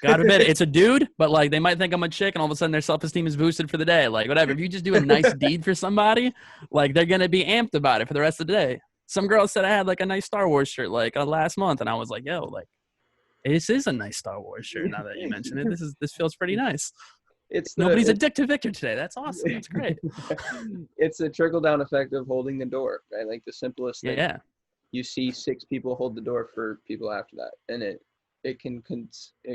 God forbid it's a dude, but like they might think I'm a chick, and all of a sudden their self-esteem is boosted for the day. Like whatever. If you just do a nice deed for somebody, like they're gonna be amped about it for the rest of the day. Some girl said I had like a nice Star Wars shirt like last month, and I was like, "Yo, like this is a nice Star Wars shirt." Now that you mention it, this feels pretty nice. Nobody's a dick to Victor today. That's awesome. That's great. It's a trickle-down effect of holding the door, right? Like the simplest thing. Yeah. You see 6 people hold the door for people after that, and it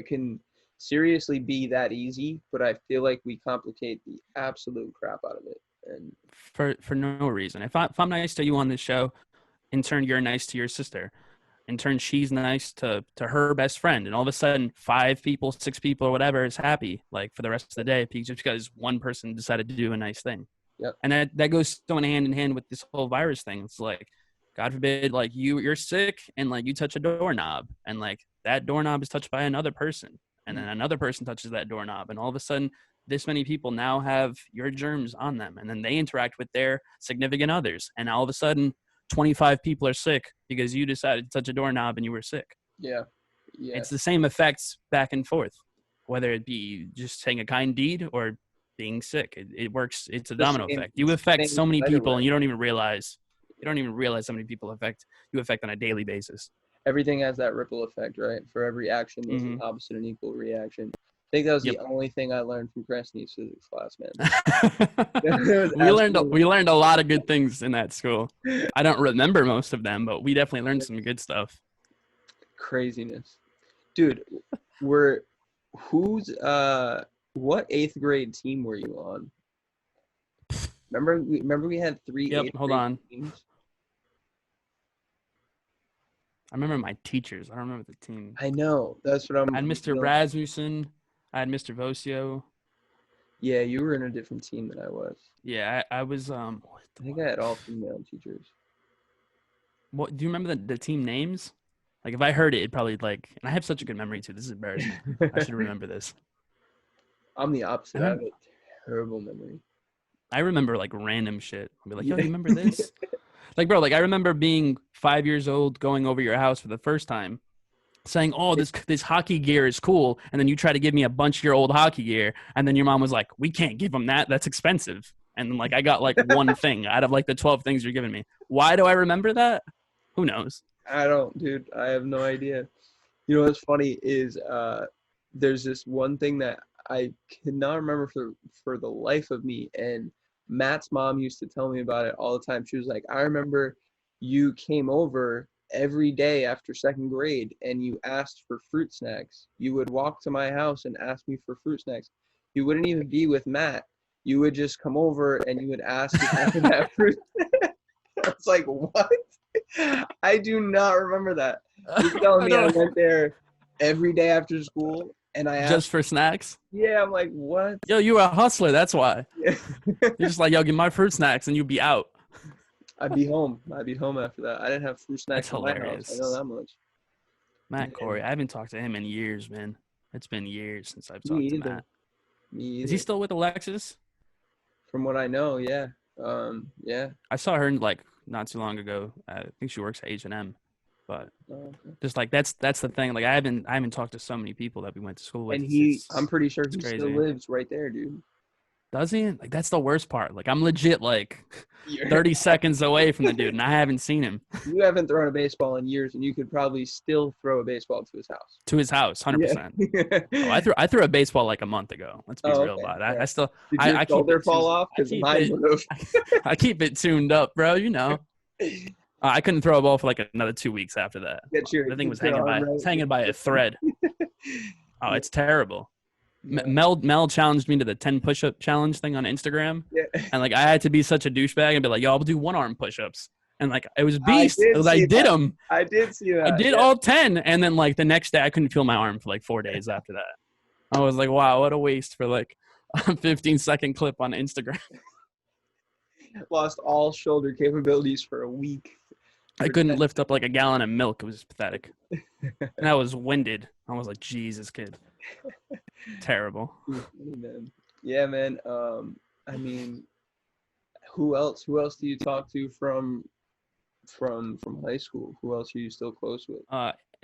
can seriously be that easy, but I feel like we complicate the absolute crap out of it. And for no reason. If I'm nice to you on this show, in turn you're nice to your sister. In turn, she's nice to her best friend, and all of a sudden 5 people, 6 people, or whatever is happy like for the rest of the day just because one person decided to do a nice thing. Yep. And that goes so hand in hand with this whole virus thing. It's like, God forbid, like you're sick and like you touch a doorknob, and like that doorknob is touched by another person, and then another person touches that doorknob, and all of a sudden this many people now have your germs on them, and then they interact with their significant others, and all of a sudden 25 people are sick because you decided to touch a doorknob and you were sick. Yeah. It's the same effects back and forth, whether it be just saying a kind deed or being sick. It works. It's a domino effect. You affect so many people, and you don't even realize how many people you affect on a daily basis. Everything has that ripple effect, right? For every action, there's an opposite and equal reaction. I think that was the only thing I learned from Cranston's physics class, man. we learned a lot of good things in that school. I don't remember most of them, but we definitely learned some good stuff. Craziness, dude. What 8th grade team were you on? Remember we had 3. Yep. Hold on. Teams? I remember my teachers. I don't remember the team. I know. That's what I'm. I had Mr. Rasmussen. I had Mr. Vosio. Yeah, you were in a different team than I was. Yeah, I was. I think I had all female teachers. What do you remember the team names? Like if I heard it, it'd probably like. And I have such a good memory too. This is embarrassing. I should remember this. I'm the opposite. I have a terrible memory. I remember like random shit. I'll be like, yo, you remember this? Like, bro, like I remember being 5 years old, going over your house for the first time, saying, "Oh, this hockey gear is cool," and then you try to give me a bunch of your old hockey gear, and then your mom was like, "We can't give them that. That's expensive." And then, like I got like one thing out of like the 12 things you're giving me. Why do I remember that? Who knows? I don't, dude. I have no idea. You know what's funny is there's this one thing that I cannot remember for the life of me, and Matt's mom used to tell me about it all the time. She was like, I remember you came over every day after 2nd grade and you asked for fruit snacks. You would walk to my house and ask me for fruit snacks. You wouldn't even be with Matt. You would just come over and you would ask if I could have fruit. I was like, what? I do not remember that. You're telling me I went there every day after school and I asked. Just for snacks? Yeah, I'm like, what? Yo, you were a hustler. That's why. You're just like, yo, give my fruit snacks and you'd be out. I'd be home after that. I didn't have fruit snacks That's in my house. I know that much. Matt Corey, I haven't talked to him in years, man. It's been years since I've talked to Matt. Me either. Is he still with Alexis? From what I know, yeah. Yeah. I saw her like not too long ago. I think she works at H&M. But just like that's the thing. Like I haven't talked to so many people that we went to school with. And I'm pretty sure he still lives right there, dude. Does he? Like that's the worst part. Like I'm legit like 30 seconds away from the dude, and I haven't seen him. You haven't thrown a baseball in years, and you could probably still throw a baseball to his house. To his house, 100%. Yeah. I threw a baseball like a month ago. Let's be real about it. Yeah. I still. Did your shoulder fall off? Because mine would have. I keep it tuned up, bro. You know. I couldn't throw a ball for like another 2 weeks after that. The thing was hanging by a thread. Oh, it's terrible. Yeah. Mel challenged me to the 10 push-up challenge thing on Instagram. Yeah. And like I had to be such a douchebag and be like, yo, I'll do 1-arm push-ups. And like it was beast. I did them. I did see that. I did all 10. And then like the next day I couldn't feel my arm for like 4 days after that. I was like, wow, what a waste for like a 15-second clip on Instagram. Lost all shoulder capabilities for a week. I couldn't lift up like a gallon of milk. It was pathetic. And I was winded. I was like, Jesus, kid. Terrible. Man. Yeah, man. I mean, who else? Who else do you talk to from high school? Who else are you still close with?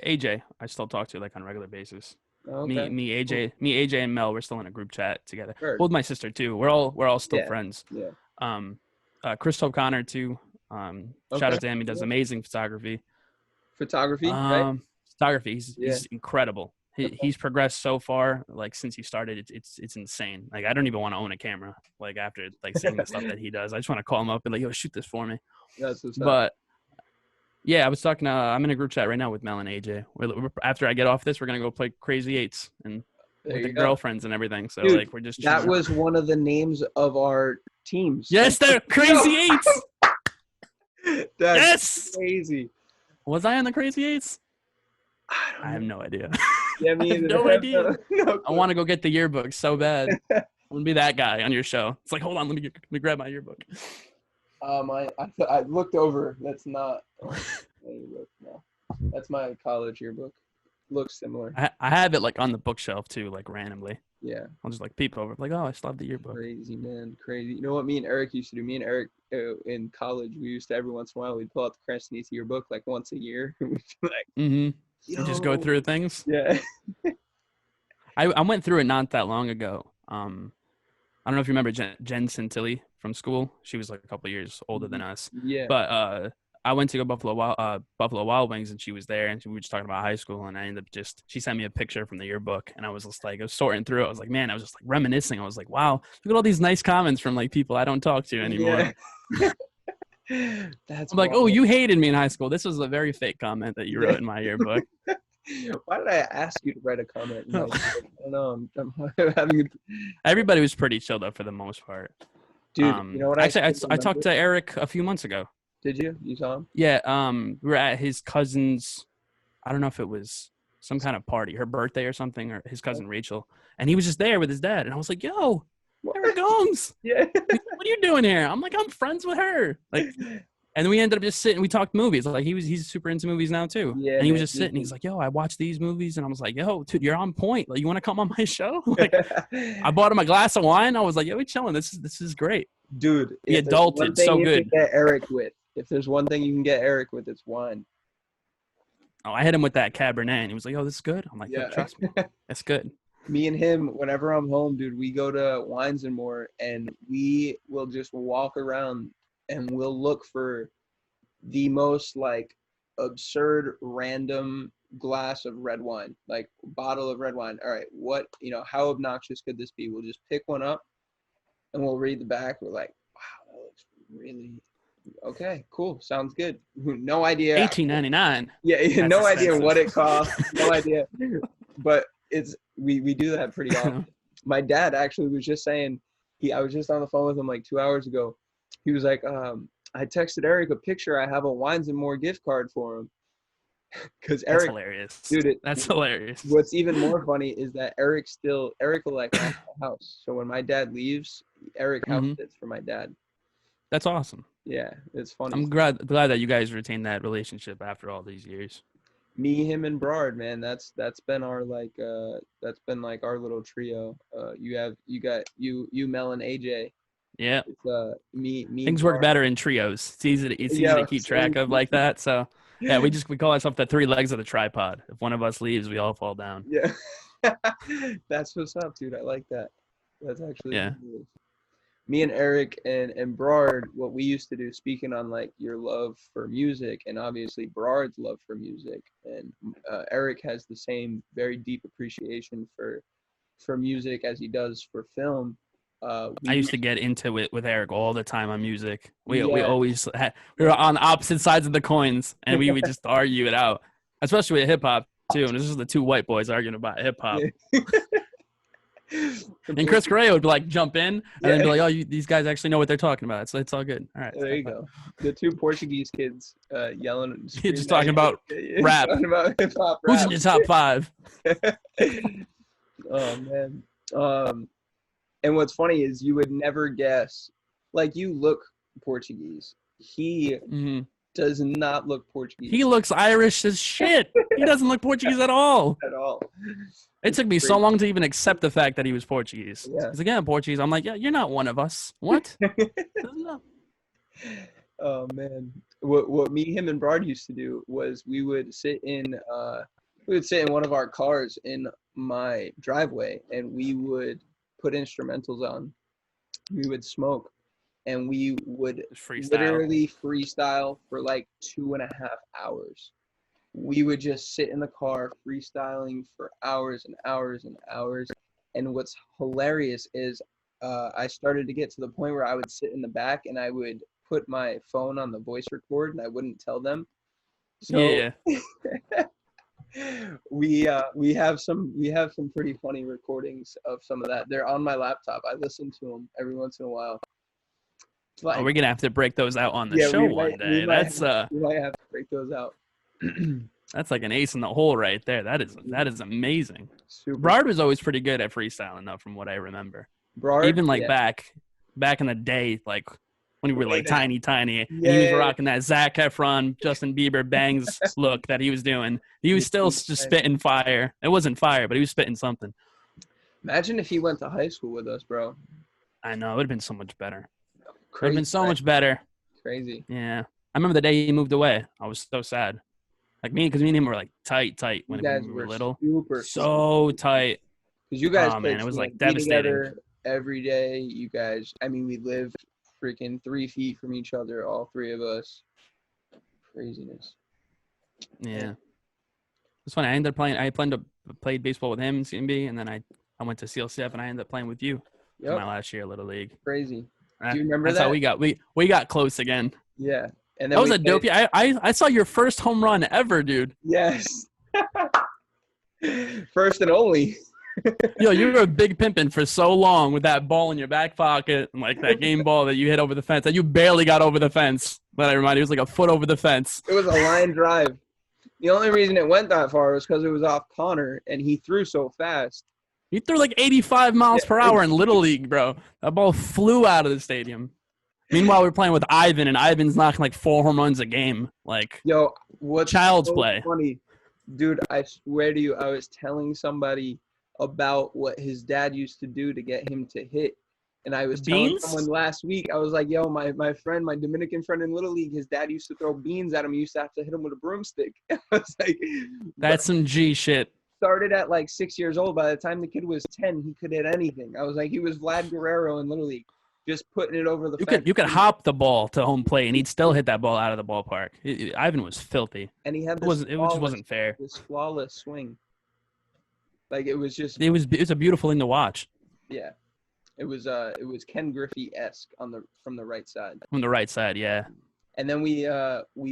AJ, I still talk to like on a regular basis. Okay. AJ, and Mel, we're still in a group chat together. Sure. Well, with my sister too. We're all still friends. Yeah. Chris O'Connor too. Okay. Shout out to him. He does amazing photography. Right? Photography. He's incredible. He's progressed so far. Like since he started, it's insane. Like I don't even want to own a camera. Like after like seeing the stuff that he does, I just want to call him up and like, yo, shoot this for me. That's what's up. But yeah, I was talking. I'm in a group chat right now with Mel and AJ. After I get off this, we're gonna go play Crazy Eights and with the girlfriends and everything. So dude, like we're just. That was one of the names of our teams. Yes, they're Crazy Eights. That's crazy. Was I on the Crazy Eights? I have no idea. Yeah, I have no idea. I want to go get the yearbook so bad. I want to be that guy on your show. It's like, hold on, let me grab my yearbook. I looked over. That's not my yearbook. No, that's my college yearbook. Looks similar. I have it like on the bookshelf too, like randomly. Yeah. I'll just like peep over, like, oh, I still have the yearbook. Crazy, man, crazy. You know what me and Eric used to do? Me and Eric in college, we used to every once in a while we'd pull out the Cranston yearbook like once a year. We'd be like, and just go through things. Yeah. I went through it not that long ago. I don't know if you remember Jen Santilli from school. She was like a couple of years older than us. Yeah. But I went to go Buffalo Wild Wings, and she was there, and we were just talking about high school, and I ended up she sent me a picture from the yearbook, and I was just like, I was sorting through it. I was like, man, I was just like reminiscing. I was like, wow, look at all these nice comments from like people I don't talk to anymore. Yeah. I'm like, oh, you hated me in high school. This was a very fake comment that you wrote in my yearbook. Why did I ask you to write a comment? I don't know. I'm having. Everybody was pretty chill though for the most part. Dude, you know what? Actually, I talked to Eric a few months ago. Did you? You saw him? Yeah. We were at his cousin's. I don't know if it was some kind of party, her birthday or something, or his cousin Rachel, and he was just there with his dad, and I was like, yo. Eric Gomes. Yeah. What are you doing here? I'm like, I'm friends with her. Like, and we ended up just sitting. We talked movies. Like he's super into movies now too. Yeah. And he was just sitting. He's like, yo, I watch these movies, and I was like, yo, dude, you're on point. Like, you want to come on my show? Like, I bought him a glass of wine. I was like, yo, we chilling. This is great. Dude, he adulted so good. Get Eric with. If there's one thing you can get Eric with, it's wine. Oh, I hit him with that Cabernet, and he was like, oh, this is good. I'm like, yeah, trust me, it's good. Me and him, whenever I'm home, dude, we go to Wines and More, and we will just walk around and we'll look for the most like absurd random glass of red wine, like bottle of red wine. All right, what, how obnoxious could this be? We'll just pick one up and we'll read the back. We're like, wow, that looks really okay, cool, sounds good. No idea. $18.99. Yeah, no idea what it costs. No idea. But we do that pretty often. My dad actually was just saying, I was just on the phone with him like 2 hours ago. He was like, I texted Eric a picture. I have a Wines and More gift card for him. Because Eric, that's hilarious. Dude, that's hilarious. What's even more funny is that Eric will like own the house. So when my dad leaves, Eric house sits for my dad. That's awesome. Yeah, it's funny. I'm glad that you guys retained that relationship after all these years. Me, him, and Brard, man. That's been our our little trio. You got Mel, and AJ. Yeah. It's, me. Things work better in trios. It's easy to keep track of like that. So yeah, we call ourselves the three legs of the tripod. If one of us leaves, we all fall down. Yeah. That's what's up, dude. I like that. That's actually cool. Me and Eric and Brard, what we used to do, speaking on like your love for music and obviously Brard's love for music, and Eric has the same very deep appreciation for music as he does for film. I used to get into it with Eric all the time on music. We always we were on opposite sides of the coins, and we would just argue it out, especially with hip hop too. And this is the two white boys arguing about hip hop. Yeah. And Chris Gray would like jump in and then be like, "Oh, these guys actually know what they're talking about. So it's all good." All right. There you go. The two Portuguese kids yelling. Just talking about rap. Talking about hip hop. Who's in your top 5? Oh man. And what's funny is you would never guess. Like, you look Portuguese. He does not look Portuguese. He looks Irish as shit. He doesn't look Portuguese at all. At all. It took me so long to even accept the fact that he was Portuguese. Yeah. He's like, yeah, I'm Portuguese. I'm like, yeah, you're not one of us. What? Oh man, what me, him, and Brad used to do was we would sit in one of our cars in my driveway, and we would put instrumentals on. We would smoke, and we would literally freestyle for like 2.5 hours. We would just sit in the car freestyling for hours and hours and hours. And what's hilarious is I started to get to the point where I would sit in the back and I would put my phone on the voice record and I wouldn't tell them. So yeah. we have some pretty funny recordings of some of that. They're on my laptop. I listen to them every once in a while. Like, we're gonna have to break those out on the show one day. We might have to break those out. That's like an ace in the hole right there. That is amazing. Super. Brard was always pretty good at freestyling though, from what I remember. Brard, even like back in the day, like when we were like tiny, and he was rocking that Zac Efron, Justin Bieber bangs look that he was doing. He was still just spitting fire. It wasn't fire, but he was spitting something. Imagine if he went to high school with us, bro. I know, it would have been so much better. It Crazy. would have been so much better. Crazy. Yeah. I remember the day he moved away. I was so sad. Like because me and him were like tight when we were little. So tight. Because you guys, it was like devastating. Every day, you guys. I mean, we lived freaking 3 feet from each other, all three of us. Craziness. Yeah. It's funny. I planned to play baseball with him in CMB, and then I went to CLCF, and I ended up playing with you in my last year, Little League. Crazy. Do you remember That's how we got close again. Yeah. And then that was a dope. I saw your first home run ever, dude. Yes. First and only. Yo, you were a big pimpin' for so long with that ball in your back pocket and like that game ball that you hit over the fence that you barely got over the fence. But I remind you, it was like a foot over the fence. It was a line drive. The only reason it went that far was because it was off Connor and he threw so fast. He threw like 85 miles per hour in Little League, bro. That ball flew out of the stadium. Meanwhile, we're playing with Ivan, and Ivan's knocking like 4 home runs a game. Like, yo, what's child's so play? Funny, dude. I swear to you, I was telling somebody about what his dad used to do to get him to hit, and I was telling someone last week. I was like, yo, my Dominican friend in Little League, his dad used to throw beans at him. He used to have to hit him with a broomstick. I was like, that's some G shit. Started at like 6 years old. By the time the kid was 10, he could hit anything. I was like, he was Vlad Guerrero in Little League. Just putting it over the fence. You could hop the ball to home plate, and he'd still hit that ball out of the ballpark. Ivan was filthy. And he had it just wasn't fair. This flawless swing. Like it was a beautiful thing to watch. Yeah, it was Ken Griffey-esque from the right side. From the right side, yeah. And then we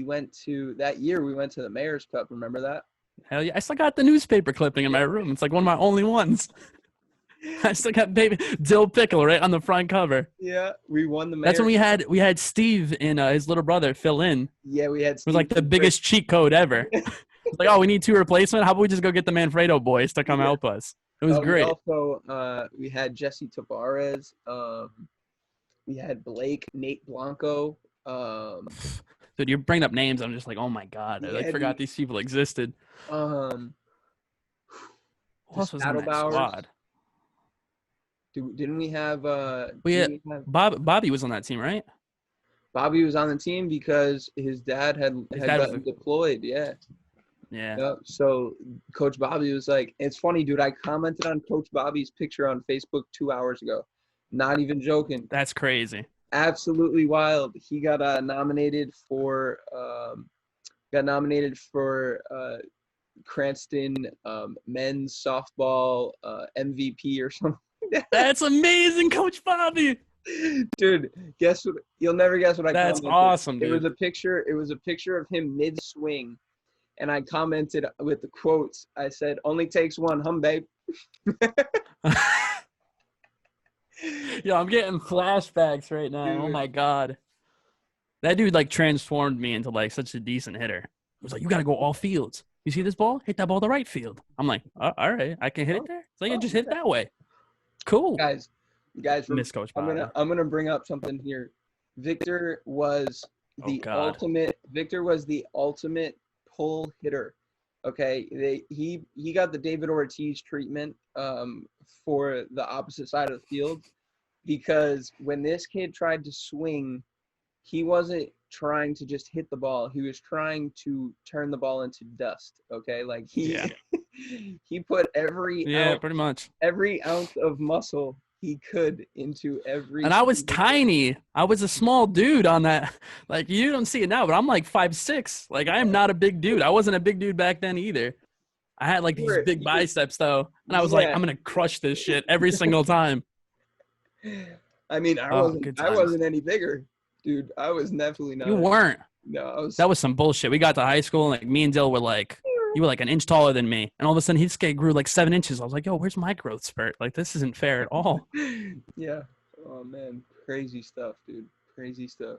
went to the Mayor's Cup. Remember that? Hell yeah! I still got the newspaper clipping in my room. It's like one of my only ones. I still got baby Dill Pickle right on the front cover. Yeah, we won the Mayor's. That's when we had Steve and his little brother fill in. Yeah, we had Steve. It was like the biggest cheat code ever. It's like, oh, we need 2 replacements. How about we just go get the Manfredo boys to come help us? It was great. We had Jesse Tavares. We had Nate Blanco. Dude, you're bringing up names. I'm just like, oh my god, I forgot these people existed. Who else was in that squad? Didn't we have? Bobby was on that team, right? Bobby was on the team because his dad had gotten deployed. Yeah. Yeah. So Coach Bobby was like, it's funny, dude. I commented on Coach Bobby's picture on Facebook 2 hours ago. Not even joking. That's crazy. Absolutely wild. He got nominated for Cranston men's softball MVP or something. That's amazing, Coach Bobby. Dude, guess what? You'll never guess what I commented. That's awesome, dude. It was a picture of him mid-swing, and I commented with the quotes. I said, "Only takes one, babe." Yo, I'm getting flashbacks right now. Dude. Oh my god, that dude like transformed me into like such a decent hitter. He was like, "You gotta go all fields. You see this ball? Hit that ball to right field." I'm like, all right, I can hit it there. So I just hit it that way. Cool. Guys, Miss Coach Bobby. I'm gonna bring up something here. Victor was Oh God. Victor was the ultimate pull hitter. Okay, he got the David Ortiz treatment for the opposite side of the field, because when this kid tried to swing, he wasn't trying to just hit the ball. He was trying to turn the ball into dust. Okay, like he he put Pretty much every ounce of muscle he could into every. And I was tiny. I was a small dude on that. Like, you don't see it now, but I'm like 5'6". Like, I am not a big dude. I wasn't a big dude back then either. I had like these big biceps though, and I was like, I'm gonna crush this shit every single time. I mean, I wasn't any bigger, dude. I was definitely not. You weren't. No, that was some bullshit. We got to high school, and like me and Dill were like, you were like an inch taller than me, and all of a sudden his skate grew like 7 inches. I was like, yo, where's my growth spurt? Like, this isn't fair at all. Yeah. Oh man, crazy stuff, dude. Crazy stuff.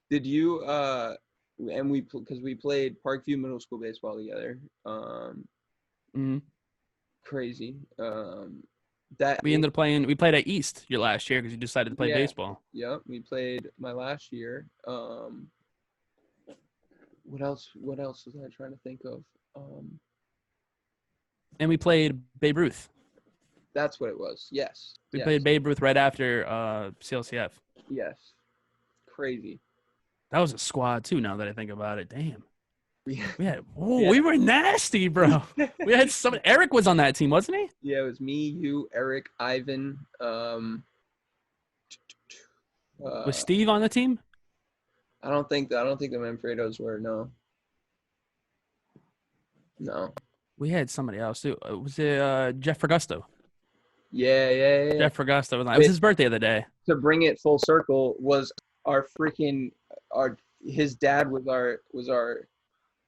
Did you and because we played Parkview Middle School baseball together. Crazy. That we ended up playing. We played at East your last year because you decided to play baseball. Yep, we played my last year. What else was I trying to think of? And we played Babe Ruth. That's what it was. Yes. We played Babe Ruth right after CLCF. Yes. Crazy. That was a squad too. Now that I think about it, damn. We were nasty, bro. We had Eric was on that team, wasn't he? Yeah, it was me, you, Eric, Ivan. Was Steve on the team? I don't think the Manfredos were. No. We had somebody else too. Was it Jeff Fergusto? Yeah. Jeff Fergusto was on. It was his birthday the other day. To bring it full circle, was his dad was our.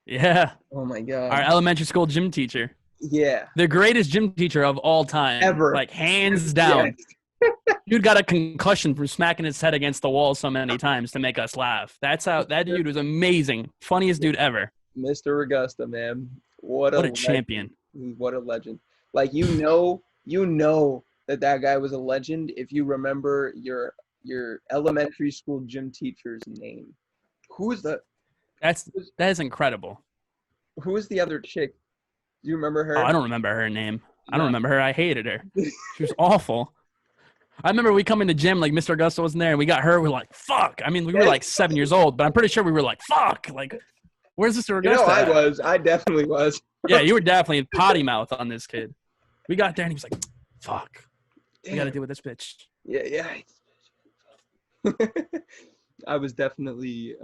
Yeah. Oh my God. Our elementary school gym teacher. Yeah. The greatest gym teacher of all time. Ever. Like, hands down. Yes. Dude got a concussion from smacking his head against the wall so many times to make us laugh. That dude was amazing. Funniest dude ever. Mr. Augusta, man. What a champion. What a legend. Like, you know that guy was a legend if you remember your elementary school gym teacher's name. That is incredible. Who was the other chick? Do you remember her? Oh, I don't remember her name. I don't remember her. I hated her. She was awful. I remember we come into gym, like Mr. Augusta wasn't there, and we got her. We're like, fuck. I mean, we were like 7 years old, but I'm pretty sure we were like, fuck. Like, where's Mr. Augusta? I definitely was. Yeah, you were definitely potty mouth on this kid. We got there, and he was like, fuck. We got to deal with this bitch. Yeah. I was definitely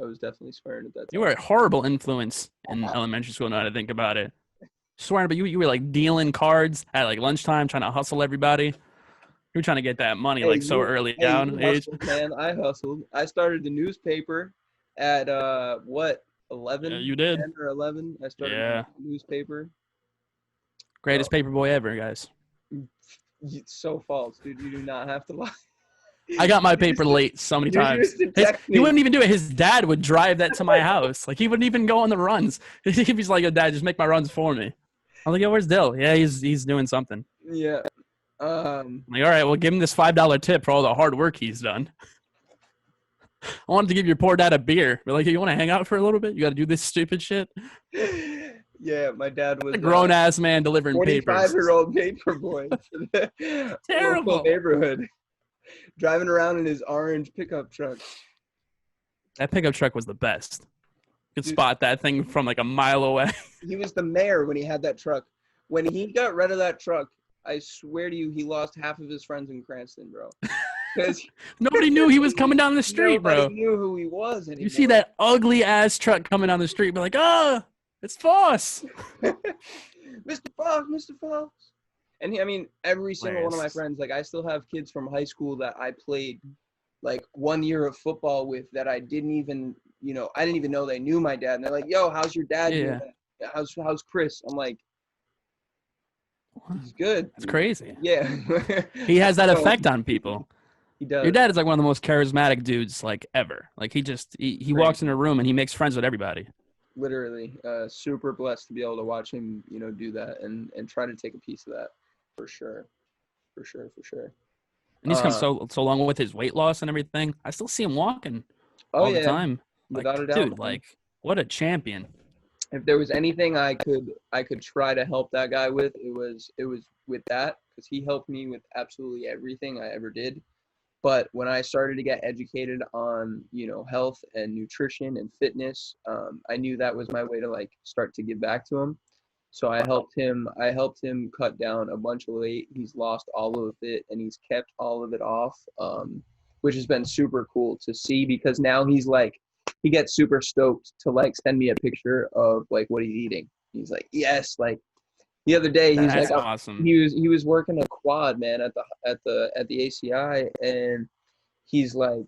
swearing at that time. You were a horrible influence in elementary school now that I think about it. Swearing, but you were like dealing cards at like lunchtime, trying to hustle everybody. You were trying to get that money so early down age. Man, I hustled. I started the newspaper at 11? Yeah, you did. 10 or 11. I started the newspaper. Greatest paper boy ever, guys. It's so false, dude. You do not have to lie. I got my paper late so many times. He wouldn't even do it. His dad would drive that to my house. Like, he wouldn't even go on the runs. He's like, Dad, just make my runs for me. I'm like, yo, where's Dill? Yeah, he's doing something. Yeah. I'm like, all right, well, give him this $5 tip for all the hard work he's done. I wanted to give your poor dad a beer. We're like, hey, you want to hang out for a little bit? You got to do this stupid shit. Yeah, my dad was a grown-ass man delivering papers. 45-year-old paper boy for the terrible neighborhood. Driving around in his orange pickup truck. That pickup truck was the best. You could spot that thing from like a mile away. He was the mayor when he had that truck. When he got rid of that truck, I swear to you, he lost half of his friends in Cranston, bro. Because nobody knew he was coming down the street, bro. Nobody knew who he was anymore. You see that ugly ass truck coming down the street, be like, oh, it's Foss. Mr. Foss. And every single one of my friends, like, I still have kids from high school that I played like 1 year of football with that I didn't even know they knew my dad. And they're like, yo, how's your dad doing? How's Chris? I'm like, he's good. It's crazy. Yeah. He has that effect on people. He does. Your dad is like one of the most charismatic dudes like ever. Like, he walks in a room and he makes friends with everybody. Literally, super blessed to be able to watch him, do that and try to take a piece of that. For sure. And he's come so long with his weight loss and everything. I still see him walking all the time. without a doubt, dude, man. like what a champion. If there was anything I could try to help that guy with, it was with that, because he helped me with absolutely everything I ever did. But when I started to get educated on, health and nutrition and fitness, I knew that was my way to like start to give back to him. So I helped him cut down a bunch of weight. He's lost all of it and he's kept all of it off, which has been super cool to see, because now he's like, he gets super stoked to like send me a picture of like what he's eating. He's like, yes, like the other day he's That's like, awesome. he was working a quad, man, at the ACI, and he's like,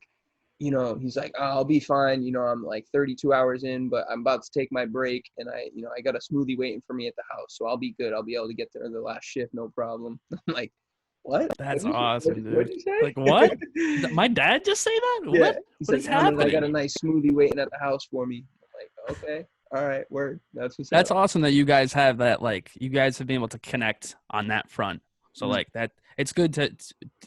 he's like, oh, I'll be fine. I'm like 32 hours in, but I'm about to take my break, and I got a smoothie waiting for me at the house, so I'll be good. I'll be able to get there the last shift, no problem. I'm like, what? That's awesome, dude. What'd you say? Like what? My dad just say that? Yeah. What? He's What like, is no, I got a happening? nice smoothie waiting at the house for me. I'm like, okay, all right, word. That's awesome that you guys have that. Like you guys have been able to connect on that front. So Mhm. like that, it's good to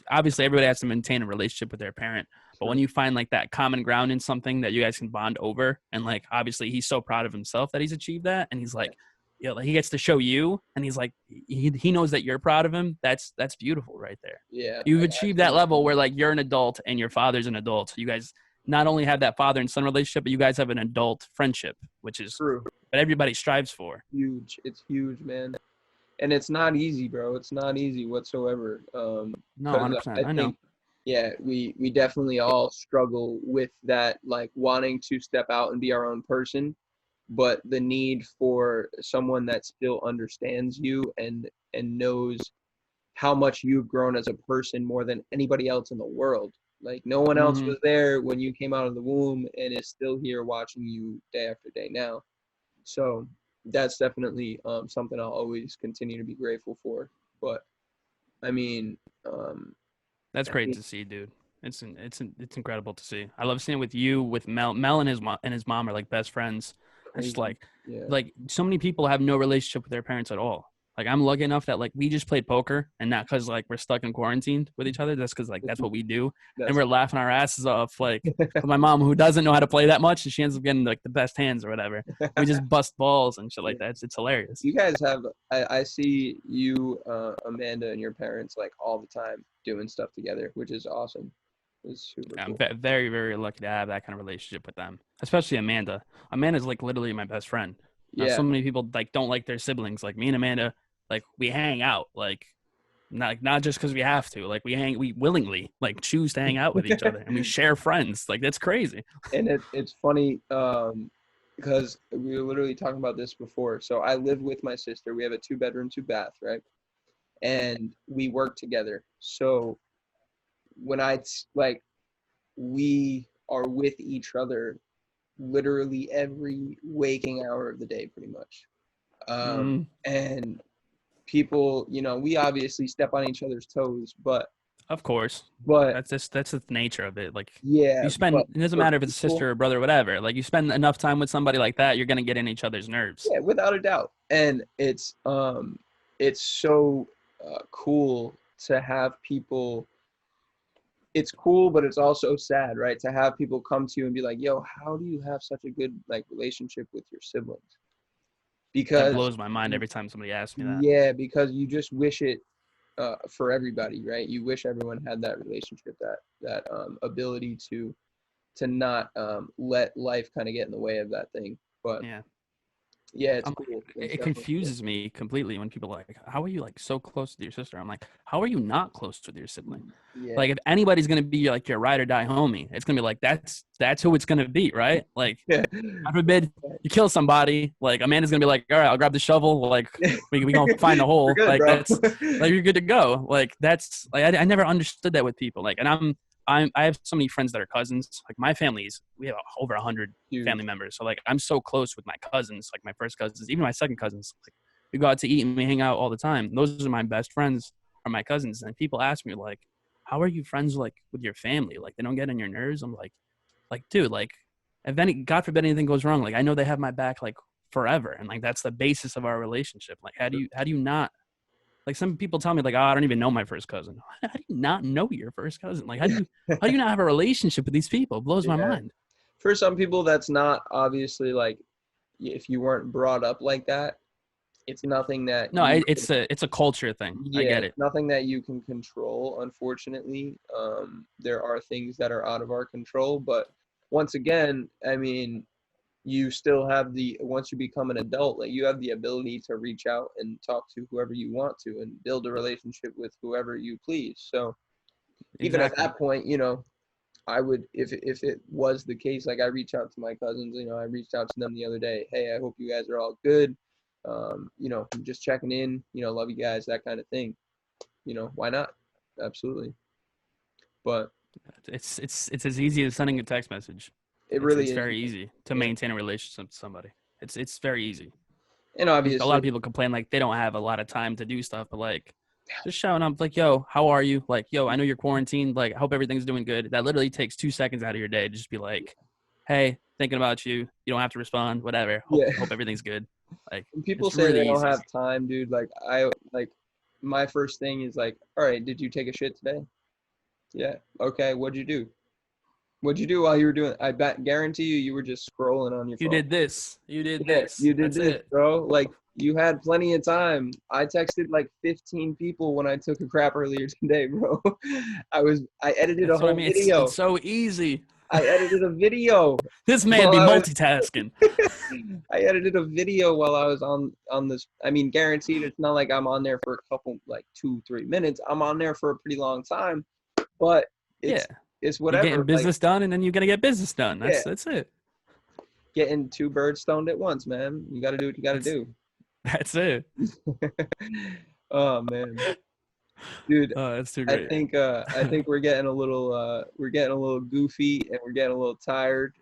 obviously everybody has to maintain a relationship with their parent. But when you find like that common ground in something that you guys can bond over, and like obviously he's so proud of himself that he's achieved that, and he's like, like he gets to show you, and he's like, he knows that you're proud of him. That's beautiful right there. Yeah, You've achieved that level where like you're an adult and your father's an adult. You guys not only have that father and son relationship, but you guys have an adult friendship, which is true. what everybody strives for. Huge. It's huge, man. And it's not easy, bro. It's not easy whatsoever. No, 'Cause 100%. I I know. think, yeah, we definitely all struggle with that, like wanting to step out and be our own person, but the need for someone that still understands you and knows how much you've grown as a person more than anybody else in the world. Like no one else Mhm. was there when you came out of the womb and is still here watching you day after day now. So that's definitely something I'll always continue to be grateful for. But I mean, That's I great think, to see, dude. It's incredible to see. I love seeing it with you, with Mel and his mom are like best friends. It's just crazy. Yeah. like so many people have no relationship with their parents at all. Like I'm lucky enough that like we just played poker, and not because like we're stuck in quarantine with each other. That's because like that's what we do, and That's we're laughing our asses off. Like with my mom, who doesn't know how to play that much, and she ends up getting like the best hands or whatever. We just bust balls and shit like that. It's hilarious. You guys have, I see you, Amanda, and your parents like all the time doing stuff together, which is awesome. It's super I'm cool. very, very lucky to have that kind of relationship with them, especially Amanda. Amanda's like literally my best friend. Yeah. So many people like don't like their siblings. Like me and Amanda, like we hang out, like not just because we have to. Like we willingly like choose to hang out with each other, and we share friends. Like that's crazy. And it's funny because we were literally talking about this before. So I live with my sister. We have a 2-bedroom, 2-bath, right? And we work together. So when we are with each other literally every waking hour of the day, pretty much. And people, we obviously step on each other's toes, but Of course, but that's the nature of it. Like yeah, you spend, but it doesn't for matter if it's a people, sister or brother or whatever. Like you spend enough time with somebody like that, you're gonna get in each other's nerves. yeah, without a doubt. And it's so cool to have people. It's cool, but it's also sad, right? To have people come to you and be like, "Yo, how do you have such a good like relationship with your siblings?" That Because blows my mind every time somebody asks me that. yeah, because you just wish it for everybody, right? You wish everyone had that relationship, that ability to not let life kind of get in the way of that thing. But Yeah. yeah, it's cool. It's It definitely cool. confuses me completely when people are like, how are you like so close with your sister? I'm like, how are you not close with your sibling? Yeah. Like if anybody's gonna be like your ride or die homie, it's gonna be like that's who it's gonna be, right? Like Yeah. God forbid you kill somebody, like Amanda's gonna be like, all right, I'll grab the shovel, like we gonna find a hole. Good, like bro. that's like you're good to go. Like that's like I never understood that with people. Like and I have so many friends that are cousins. Like my family's, we have over 100 Huge. family members. So like I'm so close with my cousins, like my first cousins, even my second cousins. Like we go out to eat and we hang out all the time. Those are my best friends, are my cousins. And people ask me like, how are you friends like with your family? Like they don't get on your nerves. I'm like dude, like if any, God forbid anything goes wrong, like I know they have my back like forever, and like that's the basis of our relationship. Like how do you not? Like some people tell me like, oh, I don't even know my first cousin. How do you not know your first cousin? Like how do you not have a relationship with these people? It blows my mind. for some people, that's not obviously like, if you weren't brought up like that, it's nothing that No, it's a culture thing. I get it. nothing that you can control, unfortunately. There are things that are out of our control, but once again, I mean, you still have once you become an adult, like, you have the ability to reach out and talk to whoever you want to and build a relationship with whoever you please. So even at that point, you know, I would, if it was the case, like, I reach out to my cousins, you know, I reached out to them the other day. Hey, I hope you guys are all good. You know, I'm just checking in, you know, love you guys, that kind of thing. You know, why not? Absolutely. But it's as easy as sending a text message. It's very easy to maintain a relationship with somebody. It's very easy. And obviously, a lot of people complain like they don't have a lot of time to do stuff, but like, just shouting up like, yo, how are you? Like, yo, I know you're quarantined. Like, I hope everything's doing good. That literally takes 2 seconds out of your day to just be like, hey, thinking about you. You don't have to respond, whatever. Hope everything's good. Like, when people say really they don't easy. have time, dude, like, my first thing is like, all right, did you take a shit today? Yeah. Okay. What'd you do? What'd you do while you were doing? I guarantee you were just scrolling on your phone. You did this. You did this. You did this, bro. Like, you had plenty of time. I texted like 15 people when I took a crap earlier today, bro. I edited a whole video. It's so easy. I edited a video. This man be multitasking. I edited a video while I was on this. I mean, guaranteed, it's not like I'm on there for a couple, like 2-3 minutes. I'm on there for a pretty long time, but it's whatever. You're getting business done, and then you're gonna get business done. That's it. Getting 2 birds stoned at once, man. You got to do what you got to do. That's it. Oh man, dude. Oh, that's too great. I think we're getting a little goofy, and we're getting a little tired.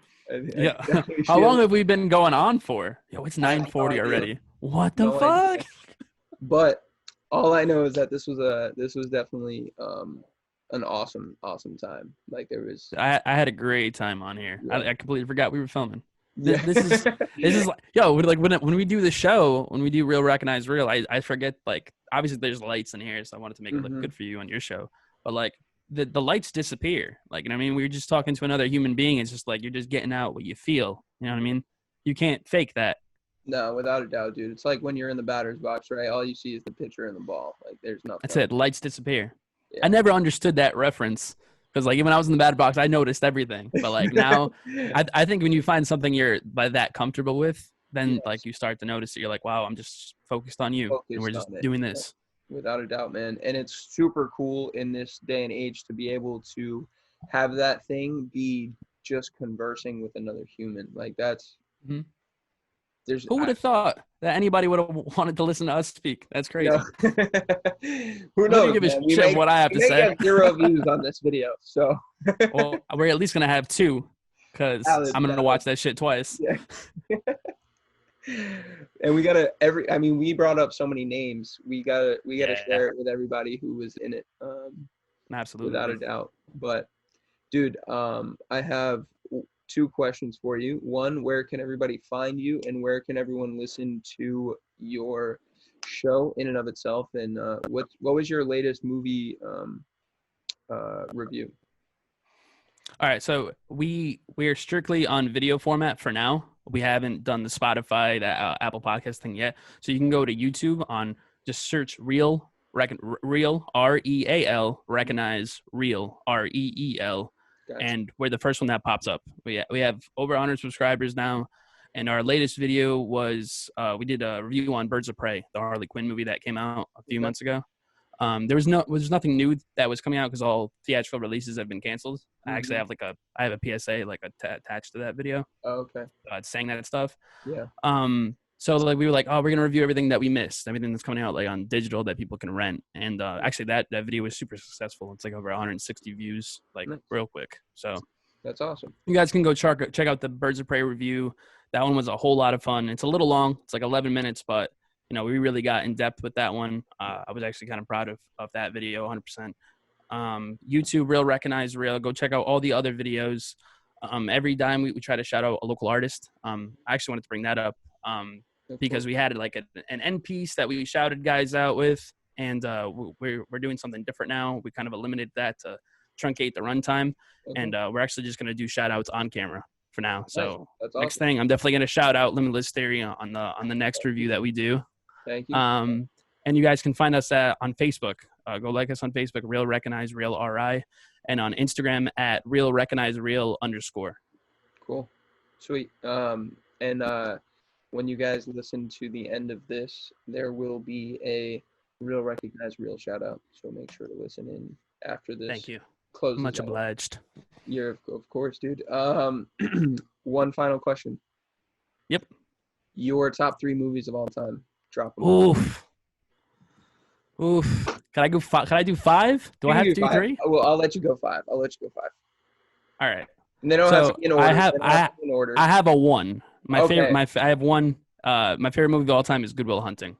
How long have we been going on for? Yo, it's 9:40 already. What the fuck? But all I know is that this was definitely an awesome time. Like, there was. I had a great time on here. Yeah. I completely forgot we were filming. Yeah. This is like, yo, like when we do the show, when we do Real Recognize Real, I forget, like, obviously there's lights in here, so I wanted to make it look good for you on your show. But like the lights disappear. Like, you know what I mean? We were just talking to another human being. It's just like, you're just getting out what you feel. You know what I mean? You can't fake that. No, without a doubt, dude. It's like when you're in the batter's box, right? All you see is the pitcher and the ball. Like, there's nothing. That's it. Lights disappear. Yeah. I never understood that reference. Because, like, even when I was in the batter's box, I noticed everything. But, like, now, I think when you find something you're that comfortable with, then, like, you start to notice that you're like, wow, I'm just focused on you. And we're just doing this. Without a doubt, man. And it's super cool in this day and age to be able to have that thing be just conversing with another human. Like, that's who would have thought that anybody would have wanted to listen to us speak? That's crazy. Who knows? Give a shit what I have to say. We have 0 views on this video, so. Well, we're at least gonna have 2, because I'm gonna watch that shit twice. Yeah. And we gotta we brought up so many names. We gotta share it with everybody who was in it. Absolutely, without a doubt. But, dude, I have 2 questions for you. One, where can everybody find you, and where can everyone listen to your show in and of itself? And what was your latest movie review? All right, so we're strictly on video format for now. We haven't done the Spotify, the Apple Podcast thing yet. So you can go to YouTube just search Real REAL, Recognize Real REEL. Gotcha. And we're the first one that pops up. We have over 100 subscribers now, and our latest video was we did a review on Birds of Prey, the Harley Quinn movie that came out a few months ago. There was nothing new that was coming out because all theatrical releases have been canceled. I actually have I have a PSA attached to that video. Oh, okay. Saying that stuff. Yeah. So like we were like, oh, we're gonna review everything that we missed, everything that's coming out like on digital that people can rent. And actually that video was super successful. It's like over 160 views, like real quick. So that's awesome. You guys can go check out the Birds of Prey review. That one was a whole lot of fun. It's a little long. It's like 11 minutes, but you know, we really got in depth with that one. I was actually kind of proud of that video, 100%. YouTube, Real Recognize Real. Go check out all the other videos. Every time we try to shout out a local artist. I actually wanted to bring that up because we had like an end piece that we shouted guys out with, and we're doing something different now. We kind of eliminated that to truncate the runtime, and we're actually just going to do shout outs on camera. for now. So That's next awesome. thing, I'm definitely gonna shout out Limitless Theory on the next review that we do. Thank you. And you guys can find us on Facebook. Go like us on Facebook, Real Recognize Real RI, and on Instagram at Real Recognize Real _. Cool. Sweet. When you guys listen to the end of this, there will be a Real Recognize Real shout out. So make sure to listen in after this. Thank you. Closes Much out. obliged. You're of course, dude. One final question. Yep. Your top 3 movies of all time. Drop them. Oof. Can I go? Can I do 5? Do I have to do 3? Well, I'll let you go 5. All right. And they don't have to be in order. I have a 1. My Okay. favorite. I have 1. My favorite movie of all time is Good Will Hunting.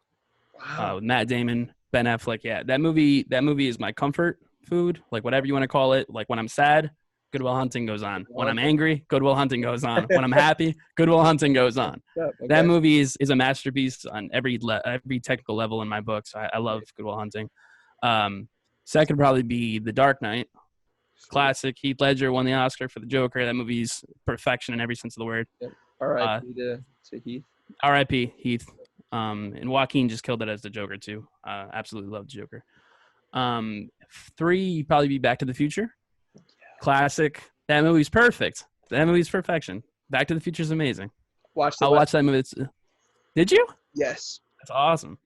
Wow. With Matt Damon, Ben Affleck. Yeah, that movie is my comfort food. Like whatever you want to call it. Like when I'm sad, Good Will Hunting goes on. When I'm angry, Good Will Hunting goes on. When I'm happy, Good Will Hunting goes on. Okay. That movie is a masterpiece on every technical level in my books. I love Good Will Hunting. Second would probably be The Dark Knight. Classic. Heath Ledger won the Oscar for the Joker. That movie's perfection in every sense of the word. Yep. R.I.P. to Heath. R.I.P. Heath. And Joaquin just killed it as the Joker too. Absolutely loved Joker. 3 probably be Back to the Future. Classic. That movie's perfect. That movie's perfection. Back to the Future is amazing. I'll watch that movie. Did you? Yes. That's awesome.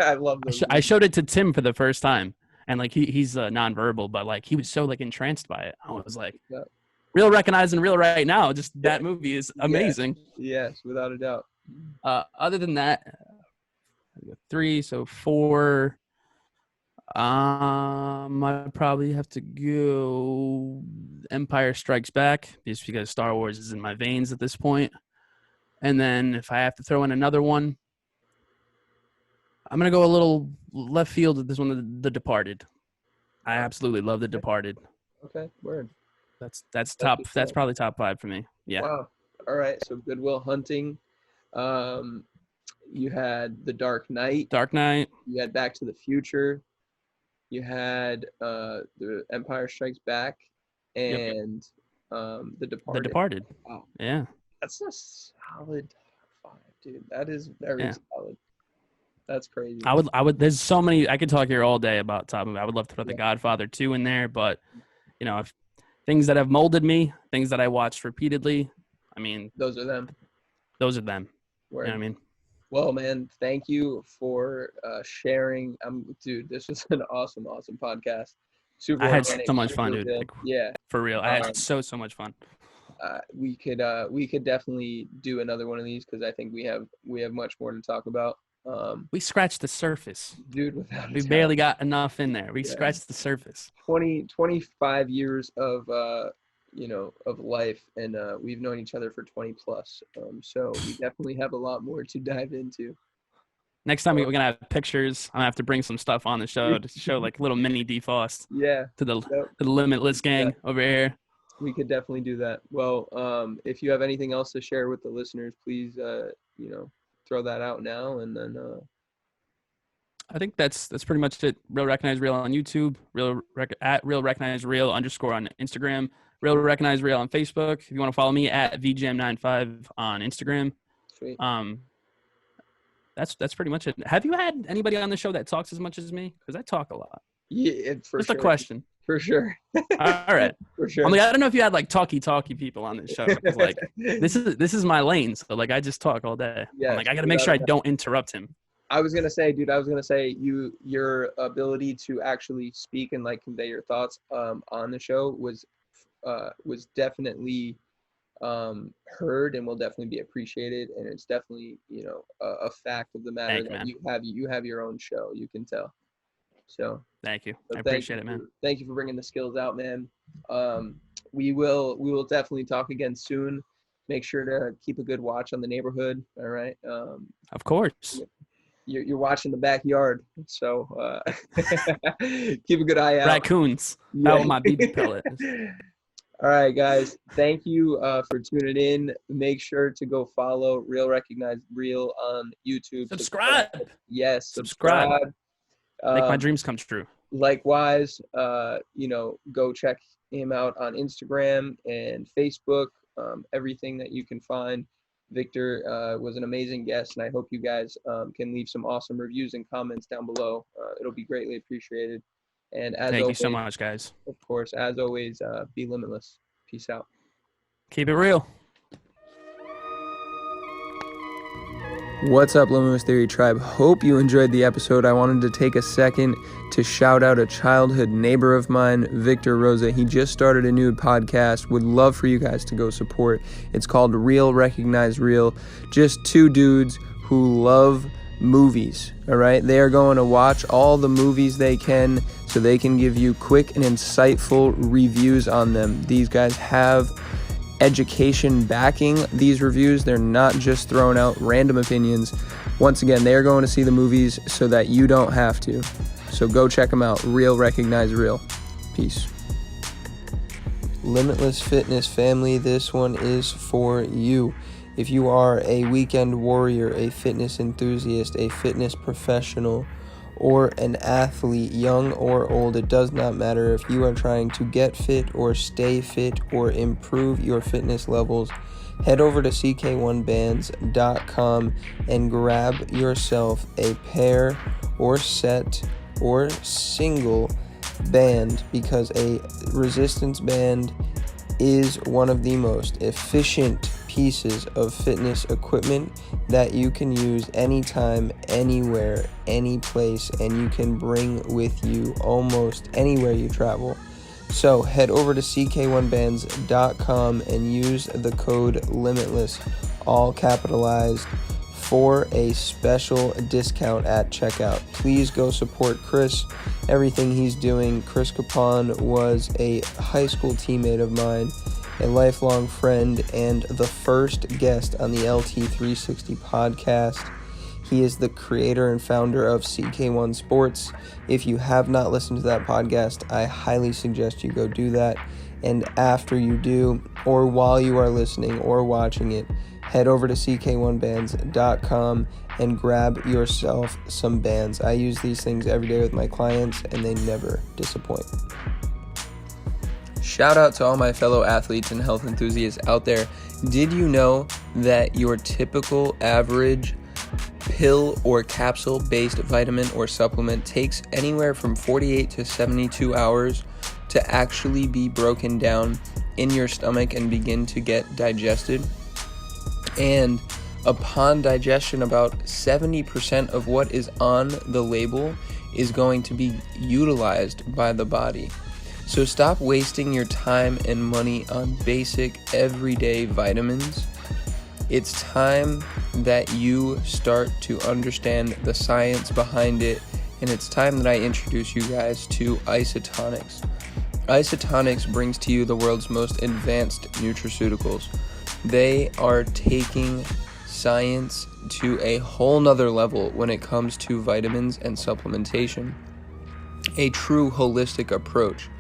I love those. I showed it to Tim for the first time, and like he's nonverbal, but like he was so like entranced by it. I was like, Real Recognizing Real right now. Just that movie is amazing. Yes, without a doubt. Other than that, 3, so 4. I probably have to go Empire Strikes Back just because Star Wars is in my veins at this point. And then if I have to throw in another one, I'm going to go a little left field with this one, The Departed. I absolutely love The Departed. Okay, word. That's probably top 5 for me. Yeah. Wow. All right, so Good Will Hunting. You had The Dark Knight. You had Back to the Future. You had The Empire Strikes Back and The Departed. The Departed. Wow. Yeah. That's a solid 5, dude. That is very solid. That's crazy. I would. There's so many. I could talk here all day about top movie. I would love to throw The Godfather 2 in there, but if things that have molded me, things that I watched repeatedly, I mean, those are them. Word. You know what I mean? Well, man, thank you for sharing. Dude, this was an awesome podcast. Super. I had so much fun, dude. Like, yeah, for real. I had so much fun. We could definitely do another one of these because I think we have much more to talk about. We scratched the surface, dude. Without a we doubt. barely got enough in there. We scratched the surface. 25 years of of life, and we've known each other for 20 plus. So we definitely have a lot more to dive into. Next time we're gonna have pictures. I'm gonna have to bring some stuff on the show to show like little mini DeFoss. Yeah. To the Limitless gang over here. We could definitely do that. Well, if you have anything else to share with the listeners, please throw that out now, and then. I think that's pretty much it. Real Recognize Real on YouTube. At Real Recognize Real _ on Instagram. Real Recognize Real on Facebook. If you want to follow me at VGM95 on Instagram. Sweet. That's pretty much it. Have you had anybody on the show that talks as much as me? Because I talk a lot. Yeah, Just a question. For sure. All right. For sure. I mean, I don't know if you had like talky people on this show. Like this is my lane. So like I just talk all day. Yeah. I'm like I got to make sure I don't interrupt him. I was gonna say, your ability to actually speak and like convey your thoughts on the show was definitely heard and will definitely be appreciated, and it's definitely a fact of the matter that you have your own show. You can tell. So thank you. I appreciate it, man. Thank you for bringing the skills out, man. We will definitely talk again soon. Make sure to keep a good watch on the neighborhood. All right. Of course. You're watching the backyard, so keep a good eye out. Raccoons. That was my BB pellet. All right, guys. Thank you for tuning in. Make sure to go follow Real Recognize Real on YouTube. Subscribe. Yes, subscribe. Make my dreams come true. Likewise, go check him out on Instagram and Facebook. everything that you can find. Victor was an amazing guest, and I hope you guys can leave some awesome reviews and comments down below. It'll be greatly appreciated. And as Thank always, you so much, guys. Of course, as always, be limitless. Peace out. Keep it real. What's up, Limitless Theory Tribe? Hope you enjoyed the episode. I wanted to take a second to shout out a childhood neighbor of mine, Victor Rosa. He just started a new podcast. Would love for you guys to go support. It's called Real Recognize Real. Just two dudes who love movies, all right? They are going to watch all the movies they can so they can give you quick and insightful reviews on them. These guys have education backing these reviews. They're not just throwing out random opinions. Once again, they are going to see the movies so that you don't have to. So go check them out. Real Recognize Real. Peace. Limitless Fitness family, this one is for you. If you are a weekend warrior, a fitness enthusiast, a fitness professional, or an athlete, young or old, it does not matter. If you are trying to get fit or stay fit or improve your fitness levels, head over to ck1bands.com and grab yourself a pair or set or single band, because a resistance band is one of the most efficient pieces of fitness equipment that you can use anytime, anywhere, any place, and you can bring with you almost anywhere you travel. So head over to ck1bands.com and use the code LIMITLESS, all capitalized, for a special discount at checkout. Please go support Chris, everything he's doing. Chris Capon was a high school teammate of mine, a lifelong friend, and the first guest on the LT360 Podcast. He is the creator and founder of CK1 Sports. If you have not listened to that podcast, I highly suggest you go do that. And after you do, or while you are listening or watching it, head over to ck1bands.com and grab yourself some bands. I use these things every day with my clients, and they never disappoint. Shout out to all my fellow athletes and health enthusiasts out there. Did you know that your typical average pill or capsule-based vitamin or supplement takes anywhere from 48 to 72 hours to actually be broken down in your stomach and begin to get digested? And upon digestion, about 70% of what is on the label is going to be utilized by the body. So stop wasting your time and money on basic everyday vitamins. It's time that you start to understand the science behind it, and it's time that I introduce you guys to Isotonix. Isotonix brings to you the world's most advanced nutraceuticals. They are taking science to a whole nother level when it comes to vitamins and supplementation. A true holistic approach.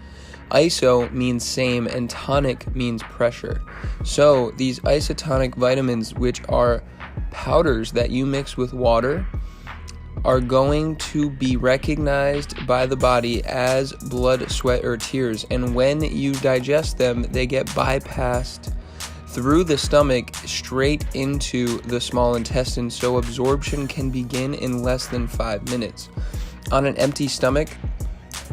Iso means same and tonic means pressure. So these isotonic vitamins, which are powders that you mix with water, are going to be recognized by the body as blood, sweat, or tears. And when you digest them, they get bypassed through the stomach straight into the small intestine, so absorption can begin in less than 5 minutes. On an empty stomach,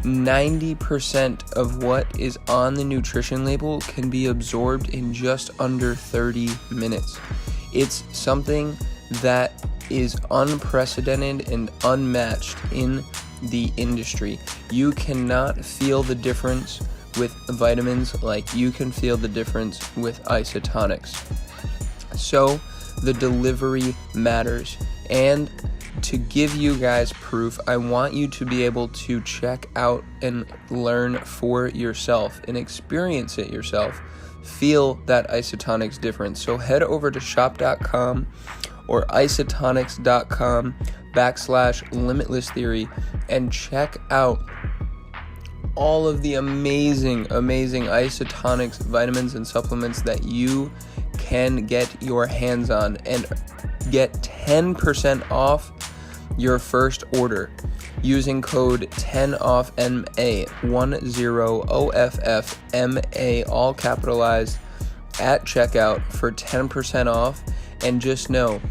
90% of what is on the nutrition label can be absorbed in just under 30 minutes. It's something that is unprecedented and unmatched in the industry. You cannot feel the difference with vitamins like you can feel the difference with Isotonix. So the delivery matters. And to give you guys proof, I want you to be able to check out and learn for yourself and experience it yourself. Feel that Isotonix difference. So head over to shop.com or isotonix.com/limitless theory and check out all of the amazing Isotonix vitamins and supplements that you can get your hands on, and get 10% off your first order using code 10OFFMA, 10OFFMA, all capitalized, at checkout for 10% off. And just know,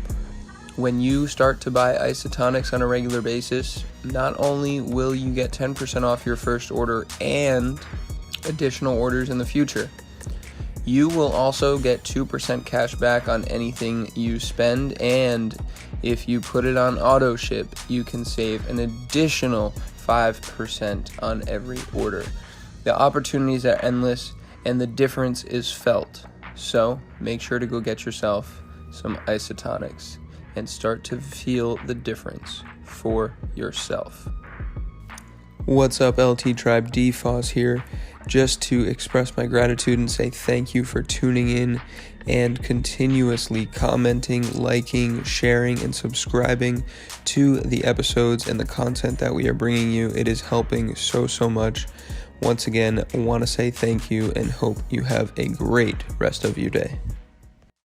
when you start to buy Isotonix on a regular basis, not only will you get 10% off your first order and additional orders in the future, you will also get 2% cash back on anything you spend, and if you put it on auto ship, you can save an additional 5% on every order. The opportunities are endless, and the difference is felt. So make sure to go get yourself some Isotonix and start to feel the difference for yourself. What's up, LT Tribe? DFOS here, just to express my gratitude and say thank you for tuning in and continuously commenting, liking, sharing, and subscribing to the episodes and the content that we are bringing you. It is helping so much. Once again, I want to say thank you and hope you have a great rest of your day.